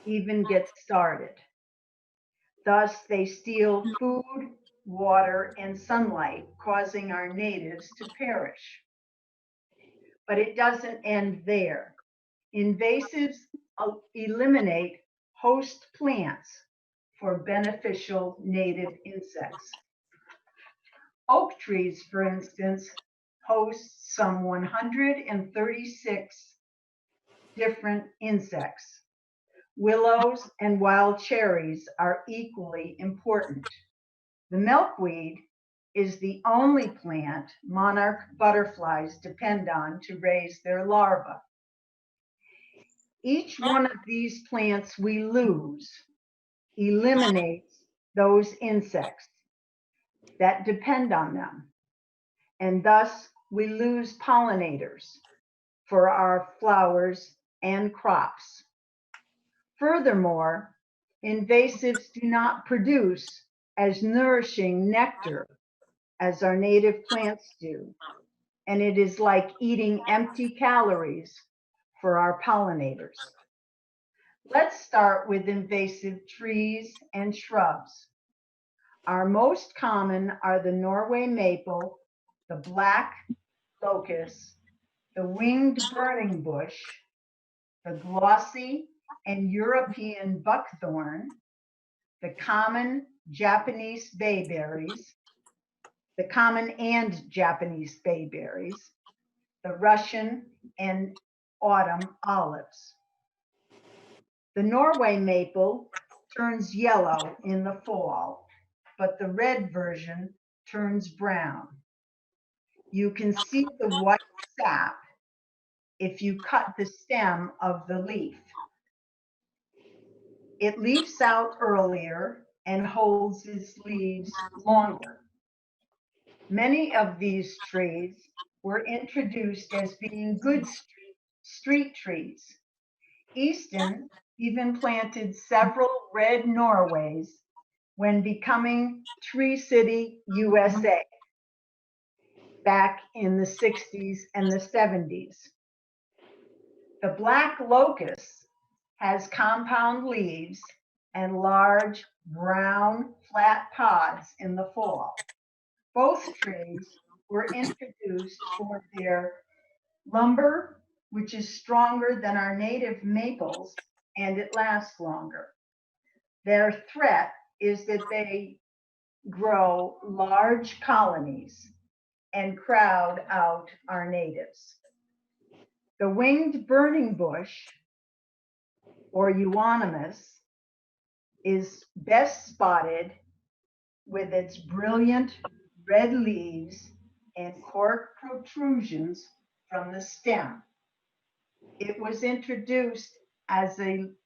even get started. Thus, they steal food, water, and sunlight, causing our natives to perish. But it doesn't end there. Invasives eliminate host plants for beneficial native insects. Oak trees, for instance, host some 136 different insects. Willows and wild cherries are equally important. The milkweed is the only plant monarch butterflies depend on to raise their larvae. Each one of these plants we lose eliminates those insects that depend on them, and thus we lose pollinators for our flowers and crops. Furthermore, invasives do not produce as nourishing nectar as our native plants do, and it is like eating empty calories for our pollinators. Let's start with invasive trees and shrubs. Our most common are the Norway maple, the black locust, the winged burning bush, the glossy and European buckthorn, the common Japanese bayberries, the common and Japanese bayberries, the Russian and autumn olives. The Norway maple turns yellow in the fall, but the red version turns brown. You can see the white sap if you cut the stem of the leaf. It leaves out earlier and holds its leaves longer. Many of these trees were introduced as being good street trees. Easton even planted several red Norways when becoming Tree City, USA, back in the 60s and the 70s. The black locust has compound leaves and large brown flat pods in the fall. Both trees were introduced for their lumber, which is stronger than our native maples, and it lasts longer. Their threat is that they grow large colonies and crowd out our natives. The winged burning bush, or euonymus, is best spotted with its brilliant red leaves and cork protrusions from the stem. It was introduced as an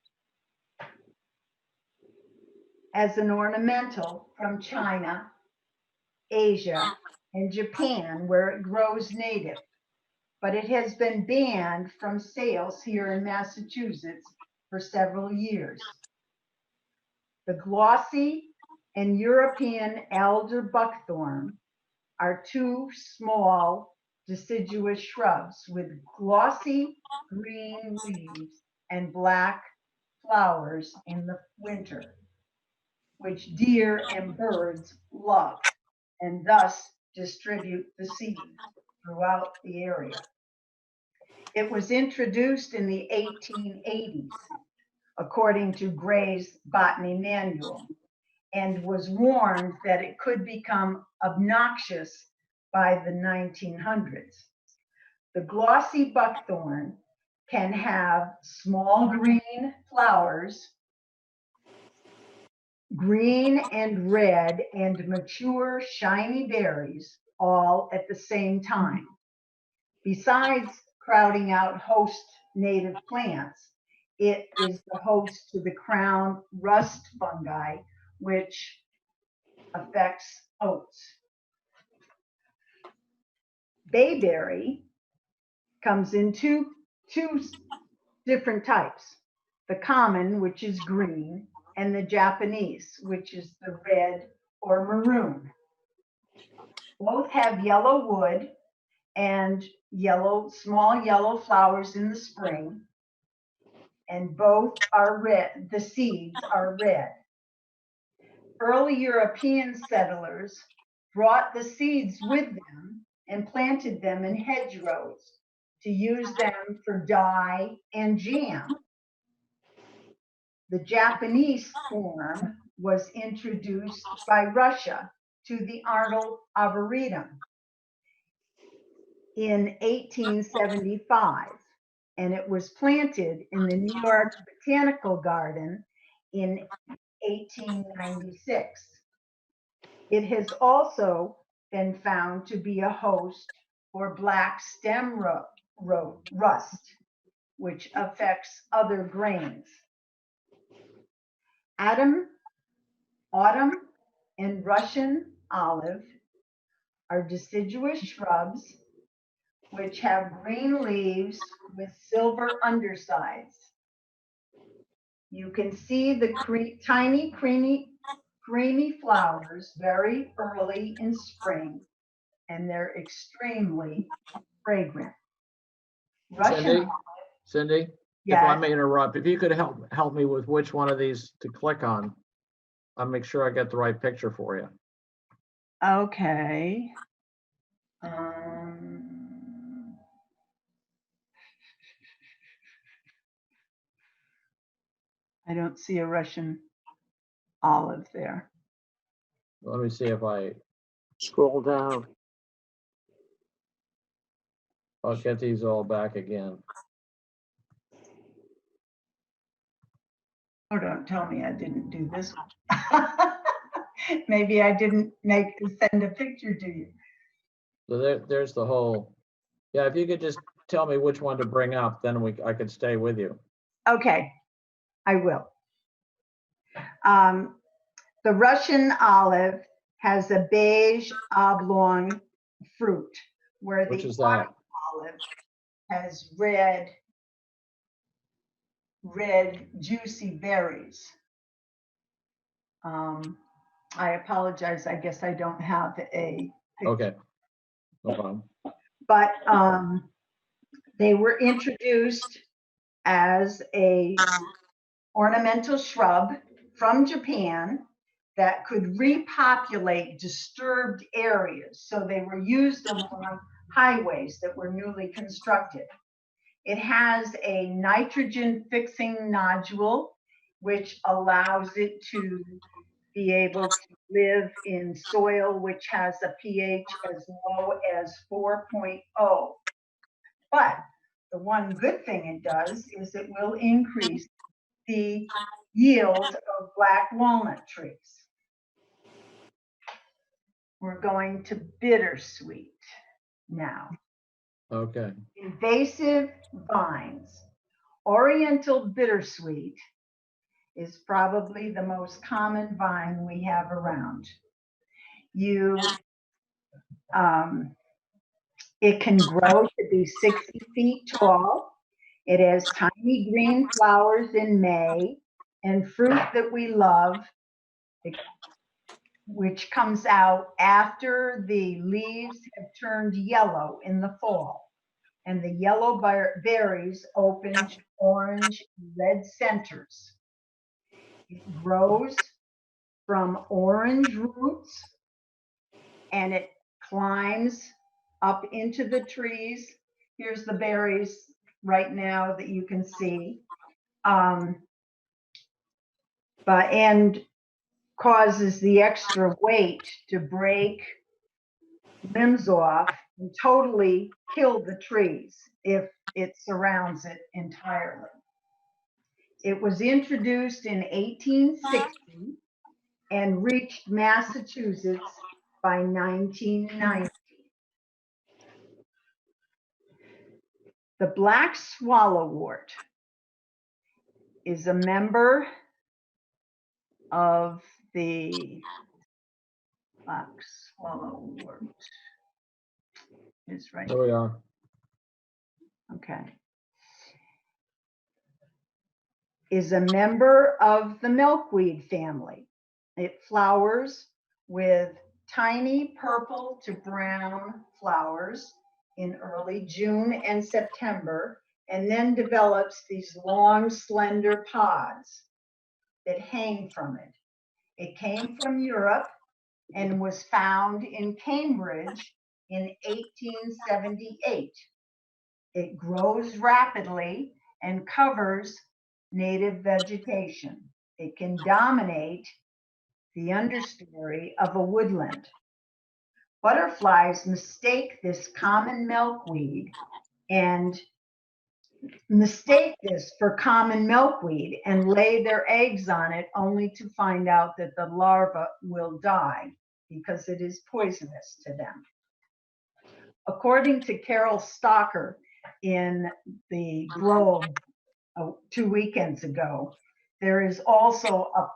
ornamental from China, Asia, and Japan, where it grows native, but it has been banned from sales here in Massachusetts for several years. The glossy and European alder buckthorn are two small deciduous shrubs with glossy green leaves and black flowers in the winter, which deer and birds love, and thus distribute the seed throughout the area. It was introduced in the 1880s according to Gray's Botany Manual, and was warned that it could become obnoxious by the 1900s. The glossy buckthorn can have small green flowers, green and red, and mature shiny berries all at the same time. Besides crowding out host native plants, it is the host to the crown rust fungi, which affects oats. Bayberry comes in two different types: the common, which is green, and the Japanese, which is the red or maroon. Both have yellow wood and small yellow flowers in the spring, and both are red. The seeds are red. Early European settlers brought the seeds with them and planted them in hedgerows to use them for dye and jam. The Japanese form was introduced by Russia to the Arboretum in 1875, and it was planted in the New York Botanical Garden in 1896. It has also been found to be a host for black stem rust, which affects other grains. Autumn and Russian olive are deciduous shrubs which have green leaves with silver undersides. You can see the tiny creamy flowers very early in spring, and they're extremely fragrant. Cindy, yes. If I may interrupt, if you could help me with which one of these to click on, I'll make sure I get the right picture for you. Okay. I don't see a Russian olive there. Let me see if I scroll down. I'll get these all back again. Oh, don't tell me I didn't do this one. Maybe I didn't send a picture to you. So there's the whole. Yeah, if you could just tell me which one to bring up, then I could stay with you. Okay, I will. The Russian olive has a beige oblong fruit, where Which the is that? olive has red juicy berries. I apologize. I guess I don't have a picture. Okay, no problem. But they were introduced as a ornamental shrub from Japan that could repopulate disturbed areas. So they were used along highways that were newly constructed. It has a nitrogen fixing nodule, which allows it to be able to live in soil which has a pH as low as 4.0. But the one good thing it does is it will increase the yield of black walnut trees. We're going to bittersweet now. Okay. Invasive vines. Oriental bittersweet is probably the most common vine we have around. It can grow to be 60 feet tall. It has tiny green flowers in May and fruit that we love, which comes out after the leaves have turned yellow in the fall, and the yellow berries open to orange and red centers. It grows from orange roots, and it climbs up into the trees. Here's the berries right now that you can see. and causes the extra weight to break limbs off and totally kill the trees if it surrounds it entirely. It was introduced in 1860 and reached Massachusetts by 1990. The black swallowwort is a member of the black swallowwort. It's right. There we are. Okay. Is a member of the milkweed family. It flowers with tiny purple to brown flowers in early June and September, and then develops these long, slender pods that hang from it. It came from Europe and was found in Cambridge in 1878. It grows rapidly and covers native vegetation. It can dominate the understory of a woodland. Butterflies mistake this common milkweed and lay their eggs on it, only to find out that the larva will die because it is poisonous to them. According to Carol Stalker in the Globe 2 weekends ago, there is also a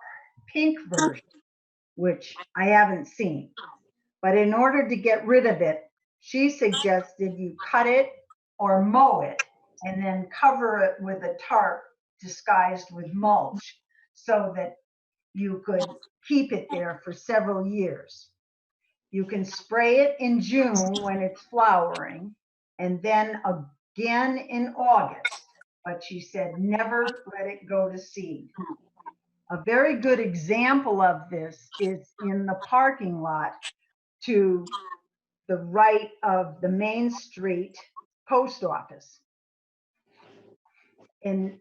pink version, which I haven't seen. But in order to get rid of it, she suggested you cut it or mow it and then cover it with a tarp disguised with mulch so that you could keep it there for several years. You can spray it in June when it's flowering and then again in August. But she said, never let it go to seed. A very good example of this is in the parking lot to the right of the Main Street post office. And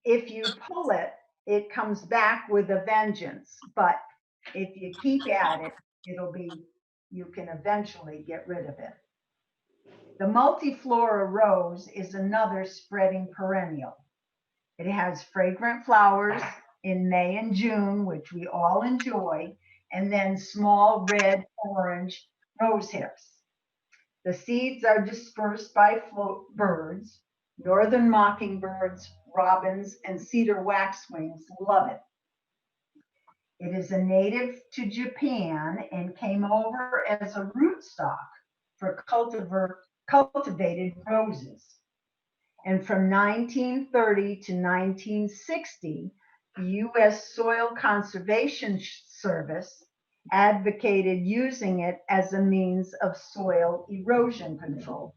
if you pull it, it comes back with a vengeance. But if you keep at it, you can eventually get rid of it. The Multiflora Rose is another spreading perennial. It has fragrant flowers in May and June, which we all enjoy, and then small red, orange rose hips. The seeds are dispersed by birds. Northern mockingbirds, robins, and cedar waxwings love it. It is a native to Japan and came over as a rootstock for cultivated roses. And from 1930 to 1960, the U.S. Soil Conservation Service advocated using it as a means of soil erosion control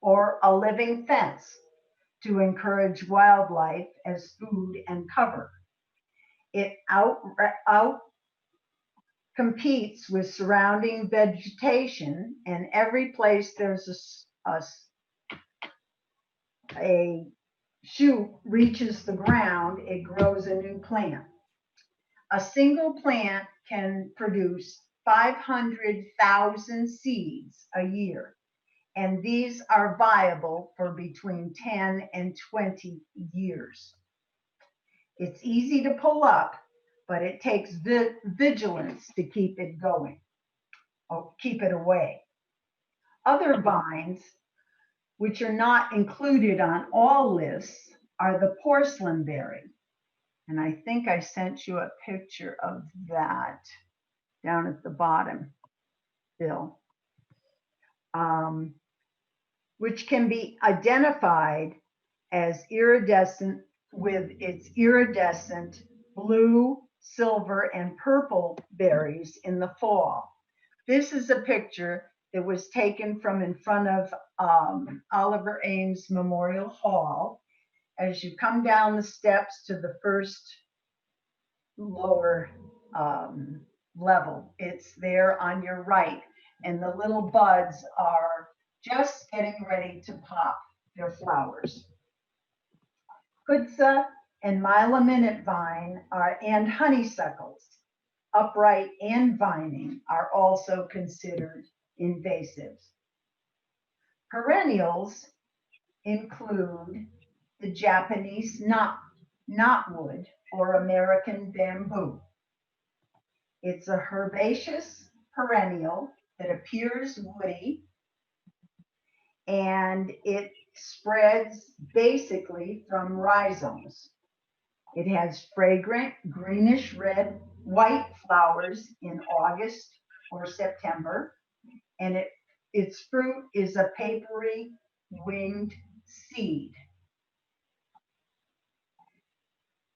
or a living fence to encourage wildlife as food and cover. It out competes with surrounding vegetation, and every place there's a shoot reaches the ground, it grows a new plant. A single plant can produce 500,000 seeds a year, and these are viable for between 10 and 20 years. It's easy to pull up, but it takes vigilance to keep it going, or keep it away. Other vines, which are not included on all lists, are the porcelain berry. And I think I sent you a picture of that down at the bottom, Bill, which can be identified as iridescent with its iridescent blue, silver, and purple berries in the fall. This is a picture that was taken from in front of Oliver Ames Memorial Hall. As you come down the steps to the first lower level, it's there on your right, and the little buds are just getting ready to pop their flowers. Kudza and Myla-minute vine and honeysuckles, upright and vining, are also considered invasives. Perennials include the Japanese knotwood or American bamboo. It's a herbaceous perennial that appears woody, and it spreads basically from rhizomes. It has fragrant greenish red white flowers in August or September, and its fruit is a papery winged seed.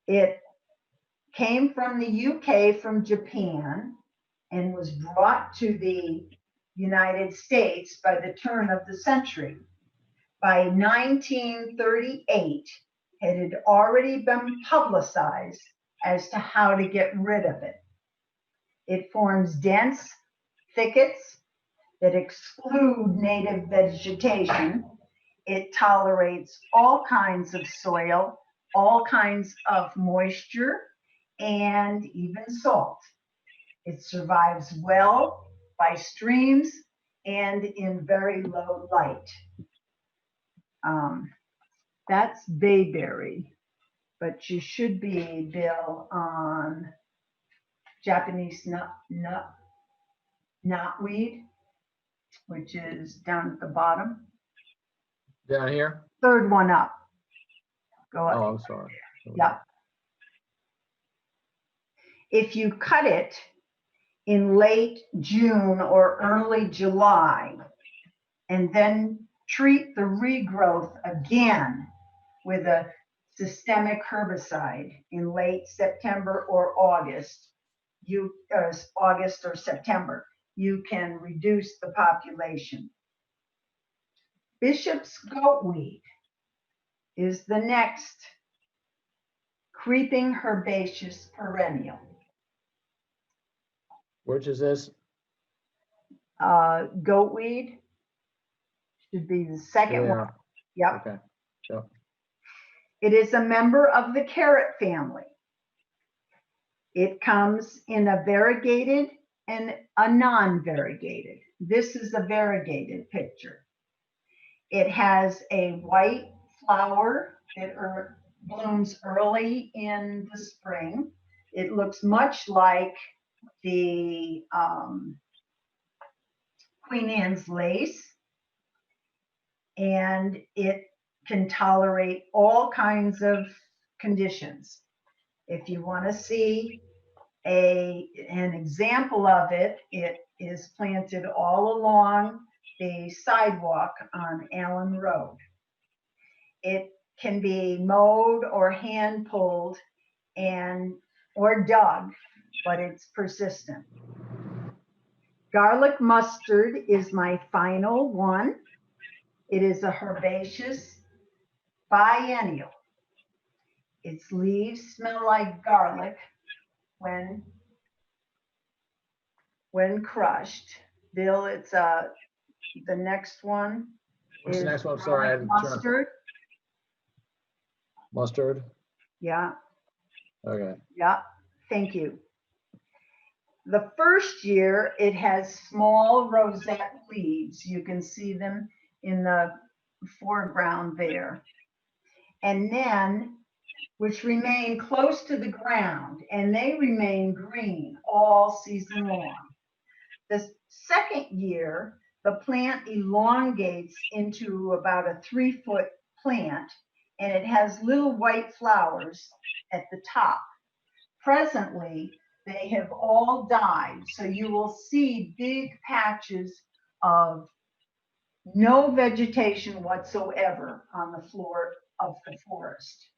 It came from the UK from Japan and was brought to the United States by the turn of the century. By 1938, it had already been publicized as to how to get rid of it. It forms dense thickets that exclude native vegetation. It tolerates all kinds of soil, all kinds of moisture, and even salt. It survives well by streams and in very low light. That's bayberry, but you should be, Bill, on Japanese knotweed, which is down at the bottom. Down here? Third one up. Go up. Oh, I'm sorry. Yep. If you cut it in late June or early July, and then treat the regrowth again with a systemic herbicide in late September or August, August or September, you can reduce the population. Bishop's goatweed is the next creeping herbaceous perennial. Which is this? Goatweed should be the second one. Yep. Okay. Yep. It is a member of the carrot family. It comes in a variegated and a non-variegated. This is a variegated picture. It has a white flower that blooms early in the spring. It looks much like the Queen Anne's lace, and it can tolerate all kinds of conditions. If you want to see an example of it, it is planted all along the sidewalk on Allen Road. It can be mowed or hand pulled or dug, but it's persistent. Garlic mustard is my final one. It is a herbaceous biennial. Its leaves smell like garlic when crushed. Bill, it's the next one. What's the next one? Sorry, I had to turn. Mustard. Mustard? Yeah. Okay. Yeah, thank you. The first year, it has small rosette leaves. You can see them in the foreground there. And then, which remain close to the ground, and they remain green all season long. The second year, the plant elongates into about a 3-foot plant, and it has little white flowers at the top. Presently, they have all died, so you will see big patches of no vegetation whatsoever on the floor of the forest.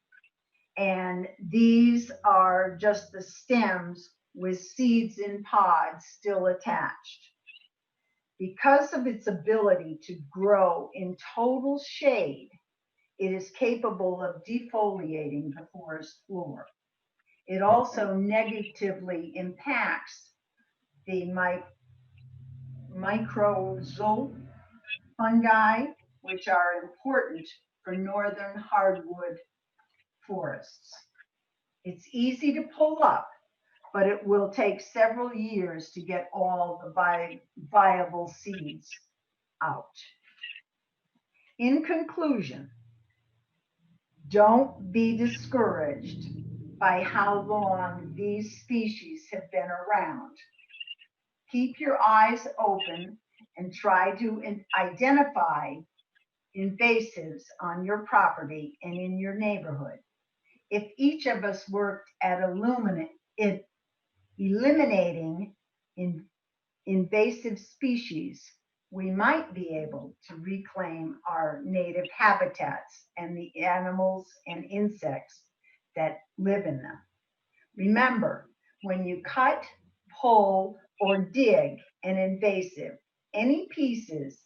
And these are just the stems with seeds in pods still attached. Because of its ability to grow in total shade, it is capable of defoliating the forest floor. It also negatively impacts the mycorrhizal fungi, which are important for northern hardwood forests. It's easy to pull up, but it will take several years to get all the viable seeds out. In conclusion, don't be discouraged by how long these species have been around. Keep your eyes open and try to identify invasives on your property and in your neighborhood. If each of us worked at eliminating invasive species, we might be able to reclaim our native habitats and the animals and insects that live in them. Remember, when you cut, pull, or dig an invasive, any pieces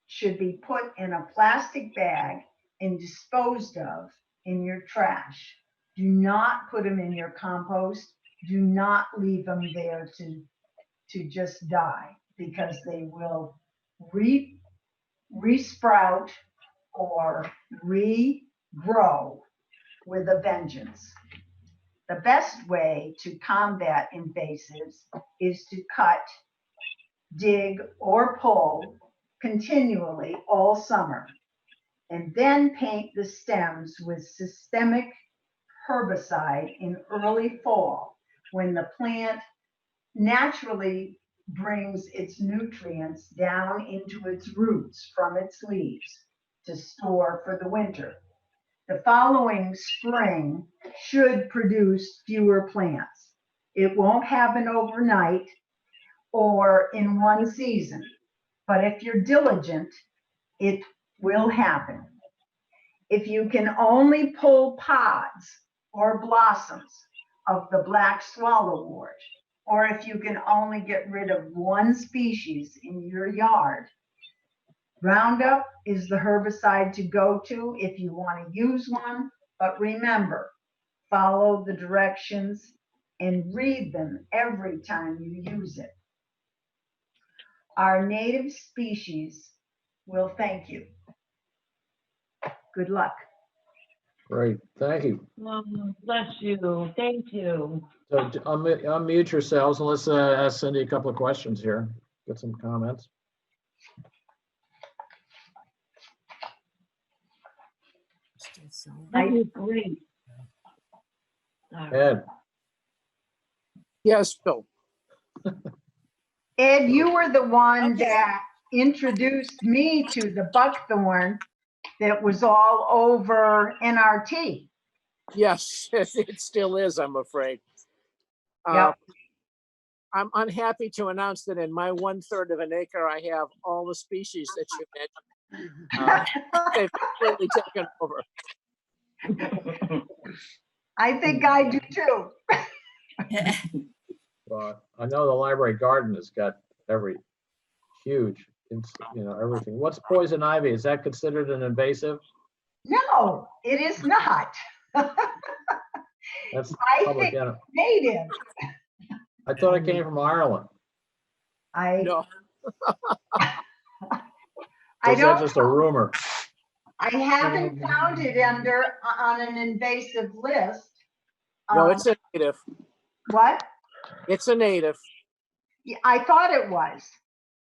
should be put in a plastic bag and disposed of in your trash. Do not put them in your compost. Do not leave them there to just die, because they will resprout or regrow with a vengeance. The best way to combat invasives is to cut, dig, or pull continually all summer, and then paint the stems with systemic herbicide in early fall, when the plant naturally brings its nutrients down into its roots from its leaves to store for the winter. The following spring should produce fewer plants. It won't happen overnight or in one season, but if you're diligent, it will happen. If you can only pull pods or blossoms of the black swallowwort, or if you can only get rid of one species in your yard, Roundup is the herbicide to go to if you want to use one. But remember, follow the directions and read them every time you use it. Our native species will thank you. Good luck. Great, thank you. Bless you. Thank you. So unmute yourselves and let's ask Cindy a couple of questions here. Get some comments. That was great. Ed. Yes, Bill. Ed, you were the one that introduced me to the buckthorn that was all over NRT. Yes, it still is, I'm afraid. Yep. I'm unhappy to announce that in my 1/3 of an acre, I have all the species that you mentioned. They've completely taken over. I think I do too. But I know the library garden has got every huge, everything. What's poison ivy? Is that considered an invasive? No, it is not. That's I public think enemy. native. I thought it came from Ireland. No. I Is that don't just a rumor? I haven't found it on an invasive list. No, it's a native. What? It's a native. Yeah, I thought it was.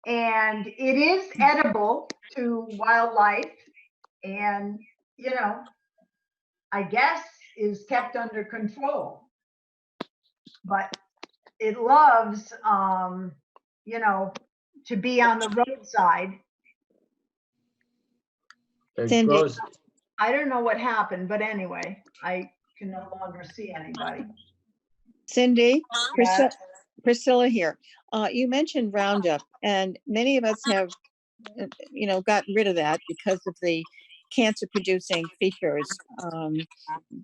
And it is edible to wildlife and, I guess is kept under control. But it loves, to be on the roadside. It grows. I don't know what happened, but anyway, I can no longer see anybody. Cindy, Yeah. Priscilla here. You mentioned Roundup, and many of us have, gotten rid of that because of the cancer-producing features.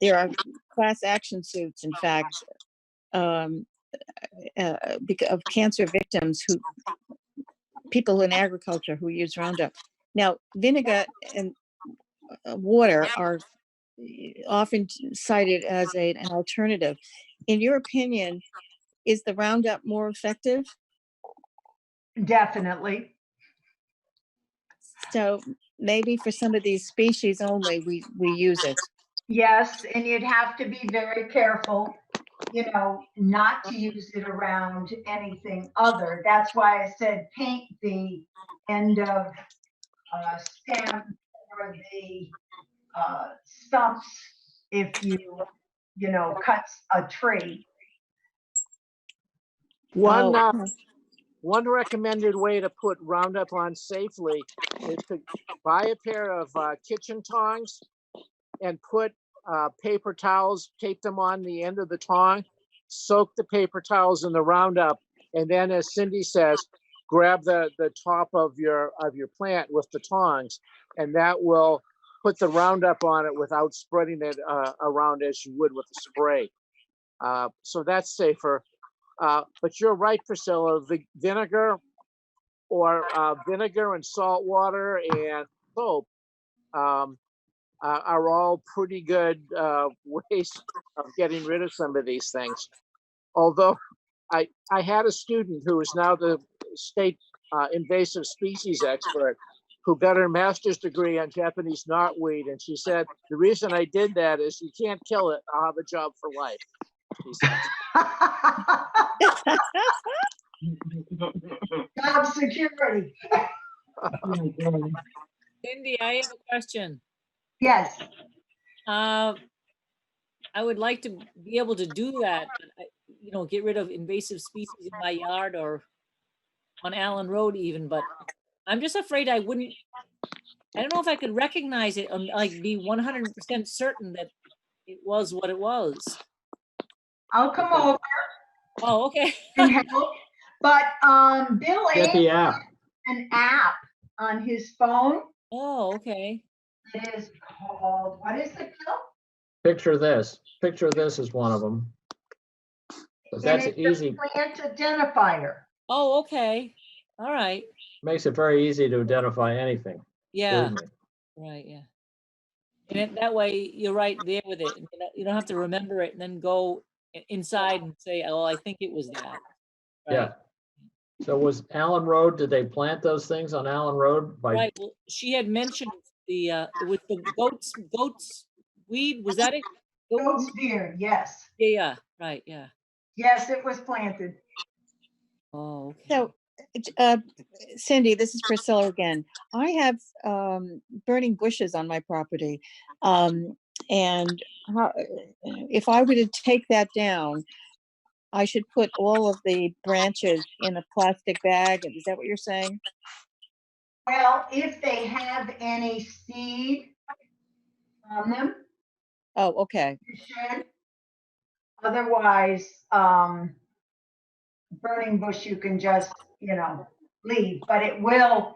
There are class action suits, in fact, of cancer victims people in agriculture who use Roundup. Now, vinegar and water are often cited as an alternative. In your opinion, is the Roundup more effective? Definitely. So maybe for some of these species only, we use it. Yes, and you'd have to be very careful, you know, not to use it around anything other. That's why I said paint the end of stem or the stumps if you know, cuts a tree. One, Oh, one recommended way to put Roundup on safely is to buy a pair of kitchen tongs and put paper towels, tape them on the end of the tong, soak the paper towels in the Roundup, and then, as Cindy says, grab the top of your plant with the tongs, and that will put the Roundup on it without spreading it around as you would with a spray. So that's safer. But you're right, Priscilla. Vinegar or vinegar and salt water and soap are all pretty good ways of getting rid of some of these things. Although I had a student who is now the state invasive species expert who got her master's degree on Japanese knotweed. And she said, the reason I did that is you can't kill it. I'll have a job for life. She said. Job security. Cindy, I have a question. Yes. I would like to be able to do that, you know, get rid of invasive species in my yard or on Allen Road even, but I'm just afraid I don't know if I could recognize it and like be 100% certain that it was what it was. I'll come over Oh, okay. and help. But Bill Get the has app. an app on his phone. Oh, okay. It is called, what is it, Bill? Picture this. Picture this is one of them. But that's And it's easy. a plant identifier. Oh, okay. All right. Makes it very easy to identify anything. Yeah. Believe me. Right. Yeah. And that way you're right there with it. You don't have to remember it and then go inside and say, oh, I think it was that. Right? Yeah. So was Allen Road, did they plant those things on Allen Road? Right. Well, she had mentioned it was the goats weed. Was that it? Goat's beard, yes. Yeah. Right. Yeah. Yes, it was planted. Oh, okay. so Cindy, this is Priscilla again. I have burning bushes on my property. And if I were to take that down, I should put all of the branches in a plastic bag. Is that what you're saying? Well, if they have any seed on them, Oh, okay. you should. Otherwise, burning bush you can just, you know, leave, but it will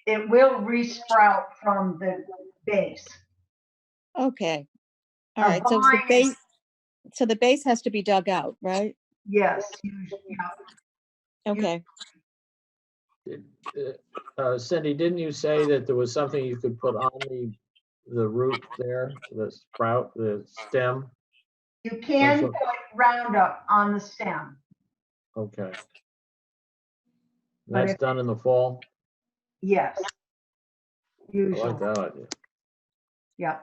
resprout from the base. Okay. All A right. So the vine base, is- so the base has to be dug out, right? Yes, usually, yeah. Okay. Cindy, didn't you say that there was something you could put on the root there, the sprout, the stem? You can so- put Roundup on the stem. Okay. But That's if- done in the fall? Yes. I Usually, like that idea. yeah.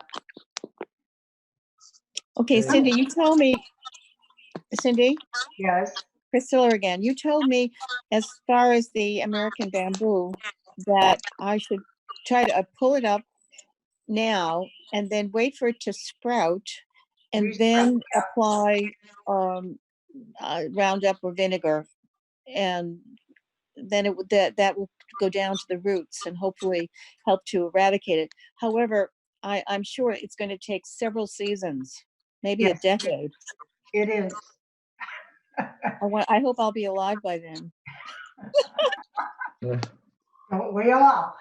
Okay, Okay. Cindy, you told me, Cindy, Yes. Priscilla again, you told me as far as the American bamboo that I should try to pull it up now and then wait for it to sprout and then apply Roundup or vinegar. And then it would that will go down to the roots and hopefully help to eradicate it. However, I'm sure it's going to take several seasons, maybe Yes, a decade. It is. I hope I'll be alive by then. Yeah, Don't we all?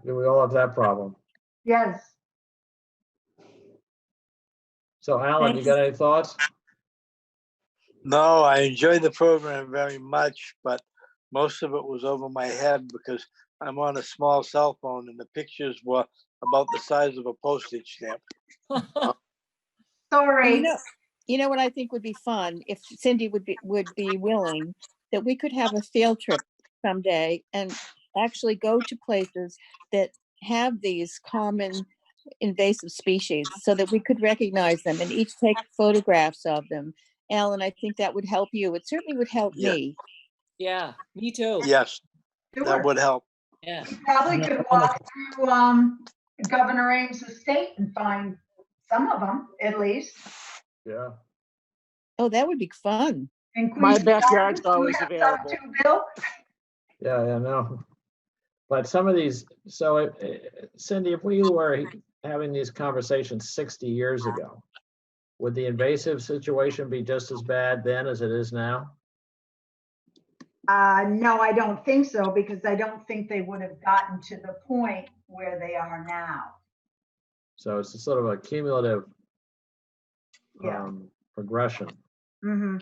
we all have that problem. Yes. So Alan, you Thanks. got any thoughts? No, I enjoyed the program very much, but most of it was over my head because I'm on a small cell phone and the pictures were about the size of a postage stamp. Sorry. You know what I think would be fun if Cindy would be willing, that we could have a field trip someday and actually go to places that have these common invasive species so that we could recognize them and each take photographs of them. Alan, I think that would help you. It certainly would help Yeah. me. Yeah, me too. Yes, Sure. that would help. Yeah. You probably Yeah, could I'm a- walk through Governor Ames' estate and find some of them at least. Yeah. Oh, that would be fun. In My Queens backyard's Gardens, you always have some available. too, Bill? Yeah, no. But some of these, so Cindy, if we were having these conversations 60 years ago, would the invasive situation be just as bad then as it is now? No, I don't think so, because I don't think they would have gotten to the point where they are now. So it's a sort of a cumulative Yeah. progression. hmm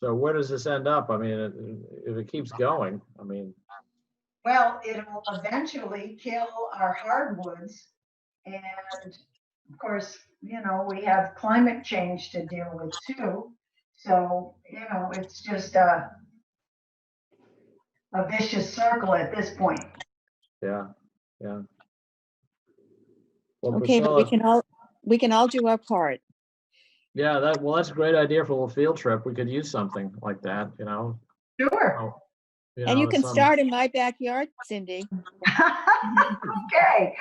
So where does this end up? I mean, if it keeps going, I mean, Well, it'll eventually kill our hardwoods. And of course, we have climate change to deal with too. So, it's just a vicious circle at this point. yeah, yeah. Well, Okay, but Priscilla, we can all do our part. yeah, that's a great idea for a little field trip. We could use something like that, Sure. Oh, And you can some- start in my backyard, Cindy. Okay.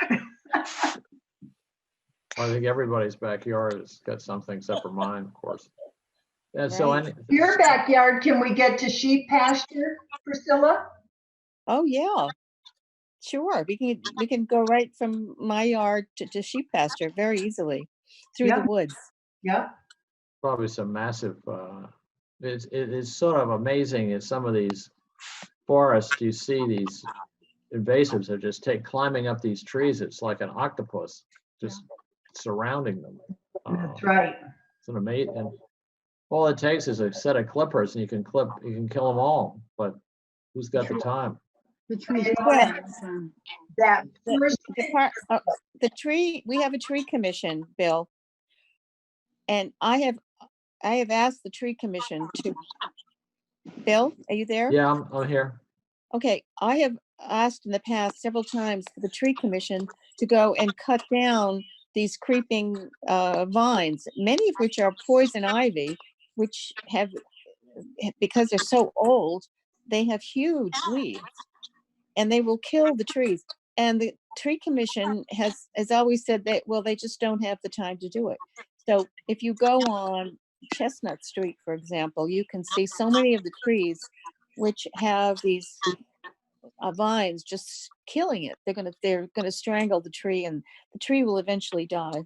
I think everybody's backyard has got something except for mine, of course. And so, Right. Your backyard, can we get to sheep pasture, Priscilla? Oh, yeah. Sure, we can go right from my yard to sheep pasture very easily through Yeah. the woods. Yep. probably some massive, it's sort of amazing in some of these forests, you see these invasives that just climbing up these trees. It's like an octopus just surrounding them. That's right. It's an amazing, and all it takes is a set of clippers and you can kill them all, but who's got the time? The trees. Well, That first, the tree, we have a tree commission, Bill. And I have asked the tree commission to, Bill, are you there? Yeah, I'm here. Okay, I have asked in the past several times for the tree commission to go and cut down these creeping vines, many of which are poison ivy, which have, because they're so old, they have huge leaves and they will kill the trees. And the tree commission has always said that, well, they just don't have the time to do it. So if you go on Chestnut Street, for example, you can see so many of the trees which have these vines just killing it. They're gonna strangle the tree, and the tree will eventually die.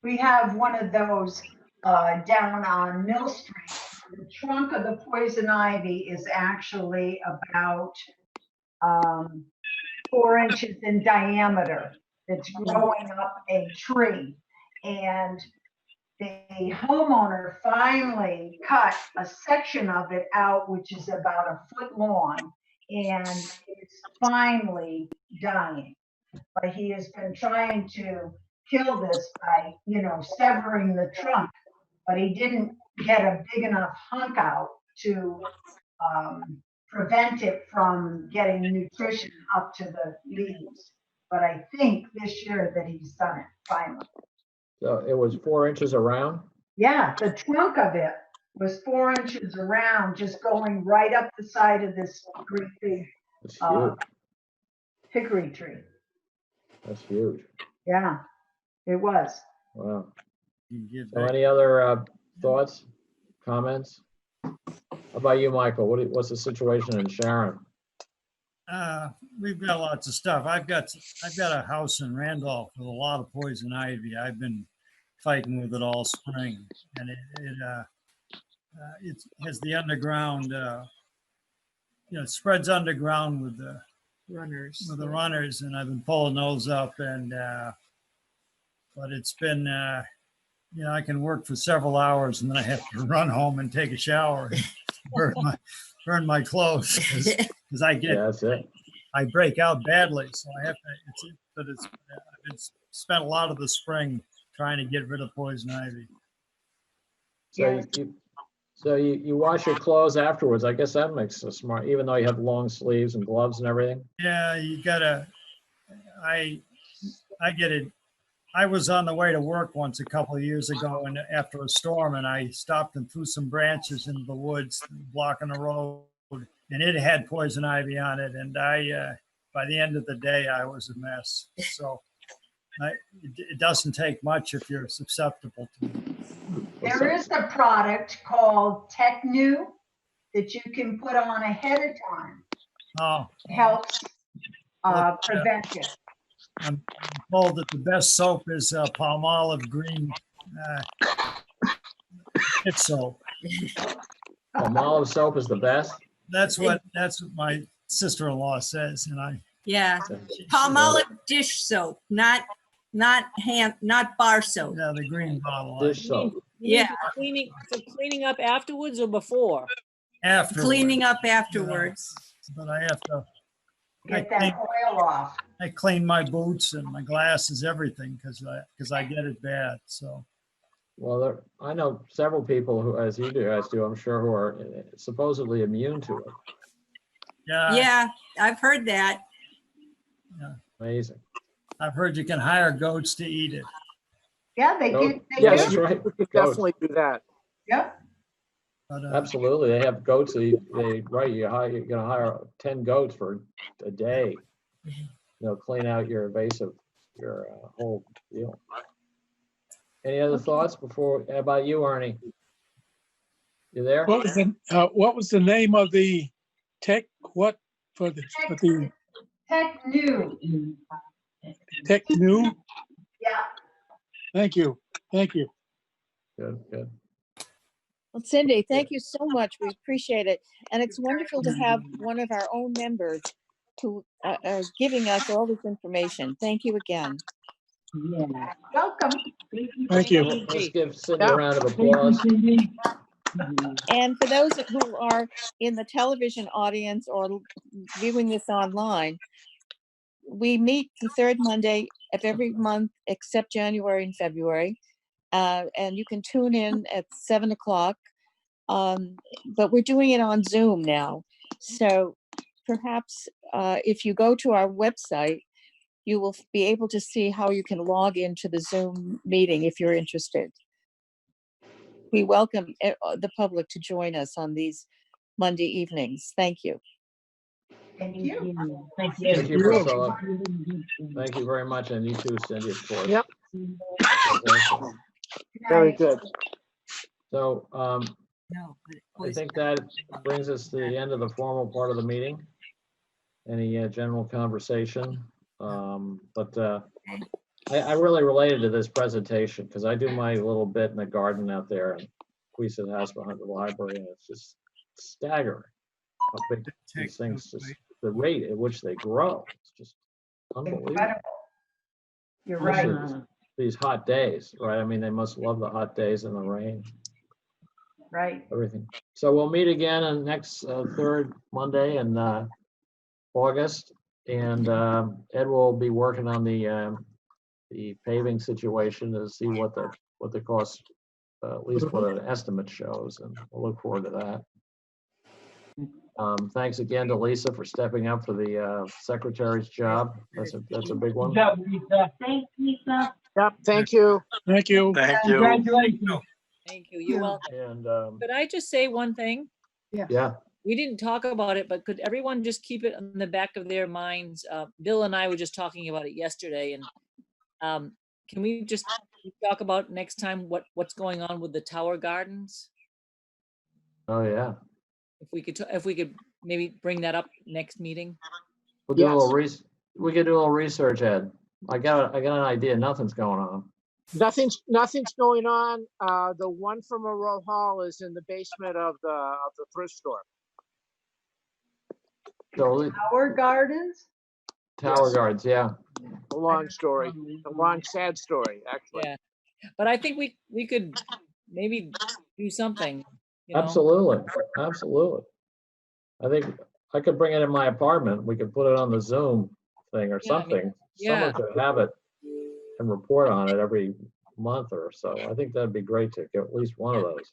we have one of those down on Mill Street. The trunk of the poison ivy is actually about 4 inches in diameter. It's growing up a tree. And the homeowner finally cut a section of it out, which is about a foot long, and it's finally dying. But he has been trying to kill this by, severing the trunk, but he didn't get a big enough hunk out to prevent it from getting nutrition up to the leaves. But I think this year that he's done it finally. So it was 4 inches around? Yeah, the trunk of it was 4 inches around, just going right up the side of this great big It's huge. hickory tree. That's huge. Yeah, it was. Wow. You give So back- any other thoughts, comments? How about you, Michael? What's the situation in Sharon? We've got lots of stuff. I've got a house in Randolph with a lot of poison ivy. I've been fighting with it all spring, and it has the underground, spreads underground with the runners, and I've been pulling those up, and but it's been I can work for several hours and then I have to run home and take a shower and burn my clothes because I break out badly, so I have to. I've been spent a lot of the spring trying to get rid of poison ivy. So you wash your clothes afterwards. I guess that makes it smart, even though you have long sleeves and gloves and everything. Yeah, you gotta. I I get it. I was on the way to work once a couple of years ago and after a storm, and I stopped and threw some branches into the woods blocking the road, and it had poison ivy on it. And by the end of the day, I was a mess. So it doesn't take much if you're susceptible to it. There is a product called Technu that you can put on ahead of time. Oh, Helps prevent it. I'm told that the best soap is Palmolive green hit soap. Palmolive soap is the best. That's what my sister-in-law says, and Yeah, Palmolive dish soap, not bar soap. Yeah, the green bottle. Dish soap. Yeah. For cleaning up afterwards or before? After Cleaning up afterwards. but I have to Get that oil off. I clean my boots and my glasses, everything, because I get it bad. So. Well, I know several people who, as you guys do, I'm sure, who are supposedly immune to it. Yeah, I've heard that. Yeah. Amazing. I've heard you can hire goats to eat it. Yeah, they Goat- can. Yes, do. right. You could Goats. definitely do that. Yep. But, Absolutely. They have goats. You're going to hire 10 goats for a day. They'll clean out your invasive, your whole deal. Any other thoughts before? How about you, Arnie? You there? What was the name of the tech? What for the Technu. tech new? Yeah. Thank you. Thank you. Good, good. Well, Cindy, thank you so much. We appreciate it. And it's wonderful to have one of our own members to giving us all this information. Thank you again. Yeah. Welcome. Thank you. Let's give Cindy a round of applause. And for those who are in the television audience or viewing this online, we meet the third Monday of every month except January and February. And you can tune in at 7 o'clock. But we're doing it on Zoom now. So perhaps if you go to our website, you will be able to see how you can log into the Zoom meeting if you're interested. We welcome the public to join us on these Monday evenings. Thank you. Thank you. Thank you. Thank you, Priscilla. Thank you very much. And you too, Cindy, of course. Yep. Very good. So I think that brings us to the end of the formal part of the meeting. Any general conversation? I really related to this presentation because I do my little bit in the garden out there in Queeson House behind the library, and it's just staggering how big these things, just the rate at which they grow. It's just unbelievable. Incredible. You're Especially right. these hot days, right? I mean, they must love the hot days and the rain. Right. Everything. So we'll meet again on next third Monday in August, and Ed will be working on the paving situation to see what the cost, at least what an estimate shows, and we'll look forward to that. Thanks again to Lisa for stepping up for the secretary's job. That's a big one. Good job, Lisa. Thanks, Lisa. Yep, thank you. Thank you. Thank you. Congratulations. Thank you. You're welcome. And Could I just say one thing? yeah, We didn't talk about it, but could everyone just keep it in the back of their minds? Bill and I were just talking about it yesterday, and can we just talk about next time what's going on with the Tower Gardens? oh yeah. If we could maybe bring that up next meeting. We'll do a little we could do a little research, Ed. I got an idea. Nothing's going on. Nothing's going on. The one from Monroe Hall is in the basement of the thrift store. So Tower Gardens? Tower Yes. Gardens, yeah. A long story, a long sad story, actually. Yeah, but I think we could maybe do something. You know? Absolutely, absolutely. I think I could bring it in my apartment. We could put it on the Zoom thing or Yeah, I mean, something. yeah. Someone could have it and report on it every month or so. I think that'd be great to get at least one of those.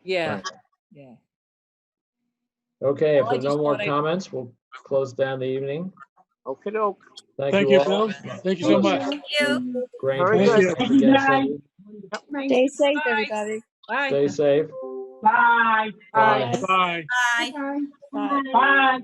Yeah, Right. yeah. Okay, if Well, I there's no just more thought comments, we'll close down the evening. Okay, doke. Thank you, all. Bill. Thank you so much. Thank you. Grange, Very thank good. you again, Cindy. Stay safe, Bye. everybody. Bye. Stay safe. Bye. Bye. Bye. Bye. Bye. Bye.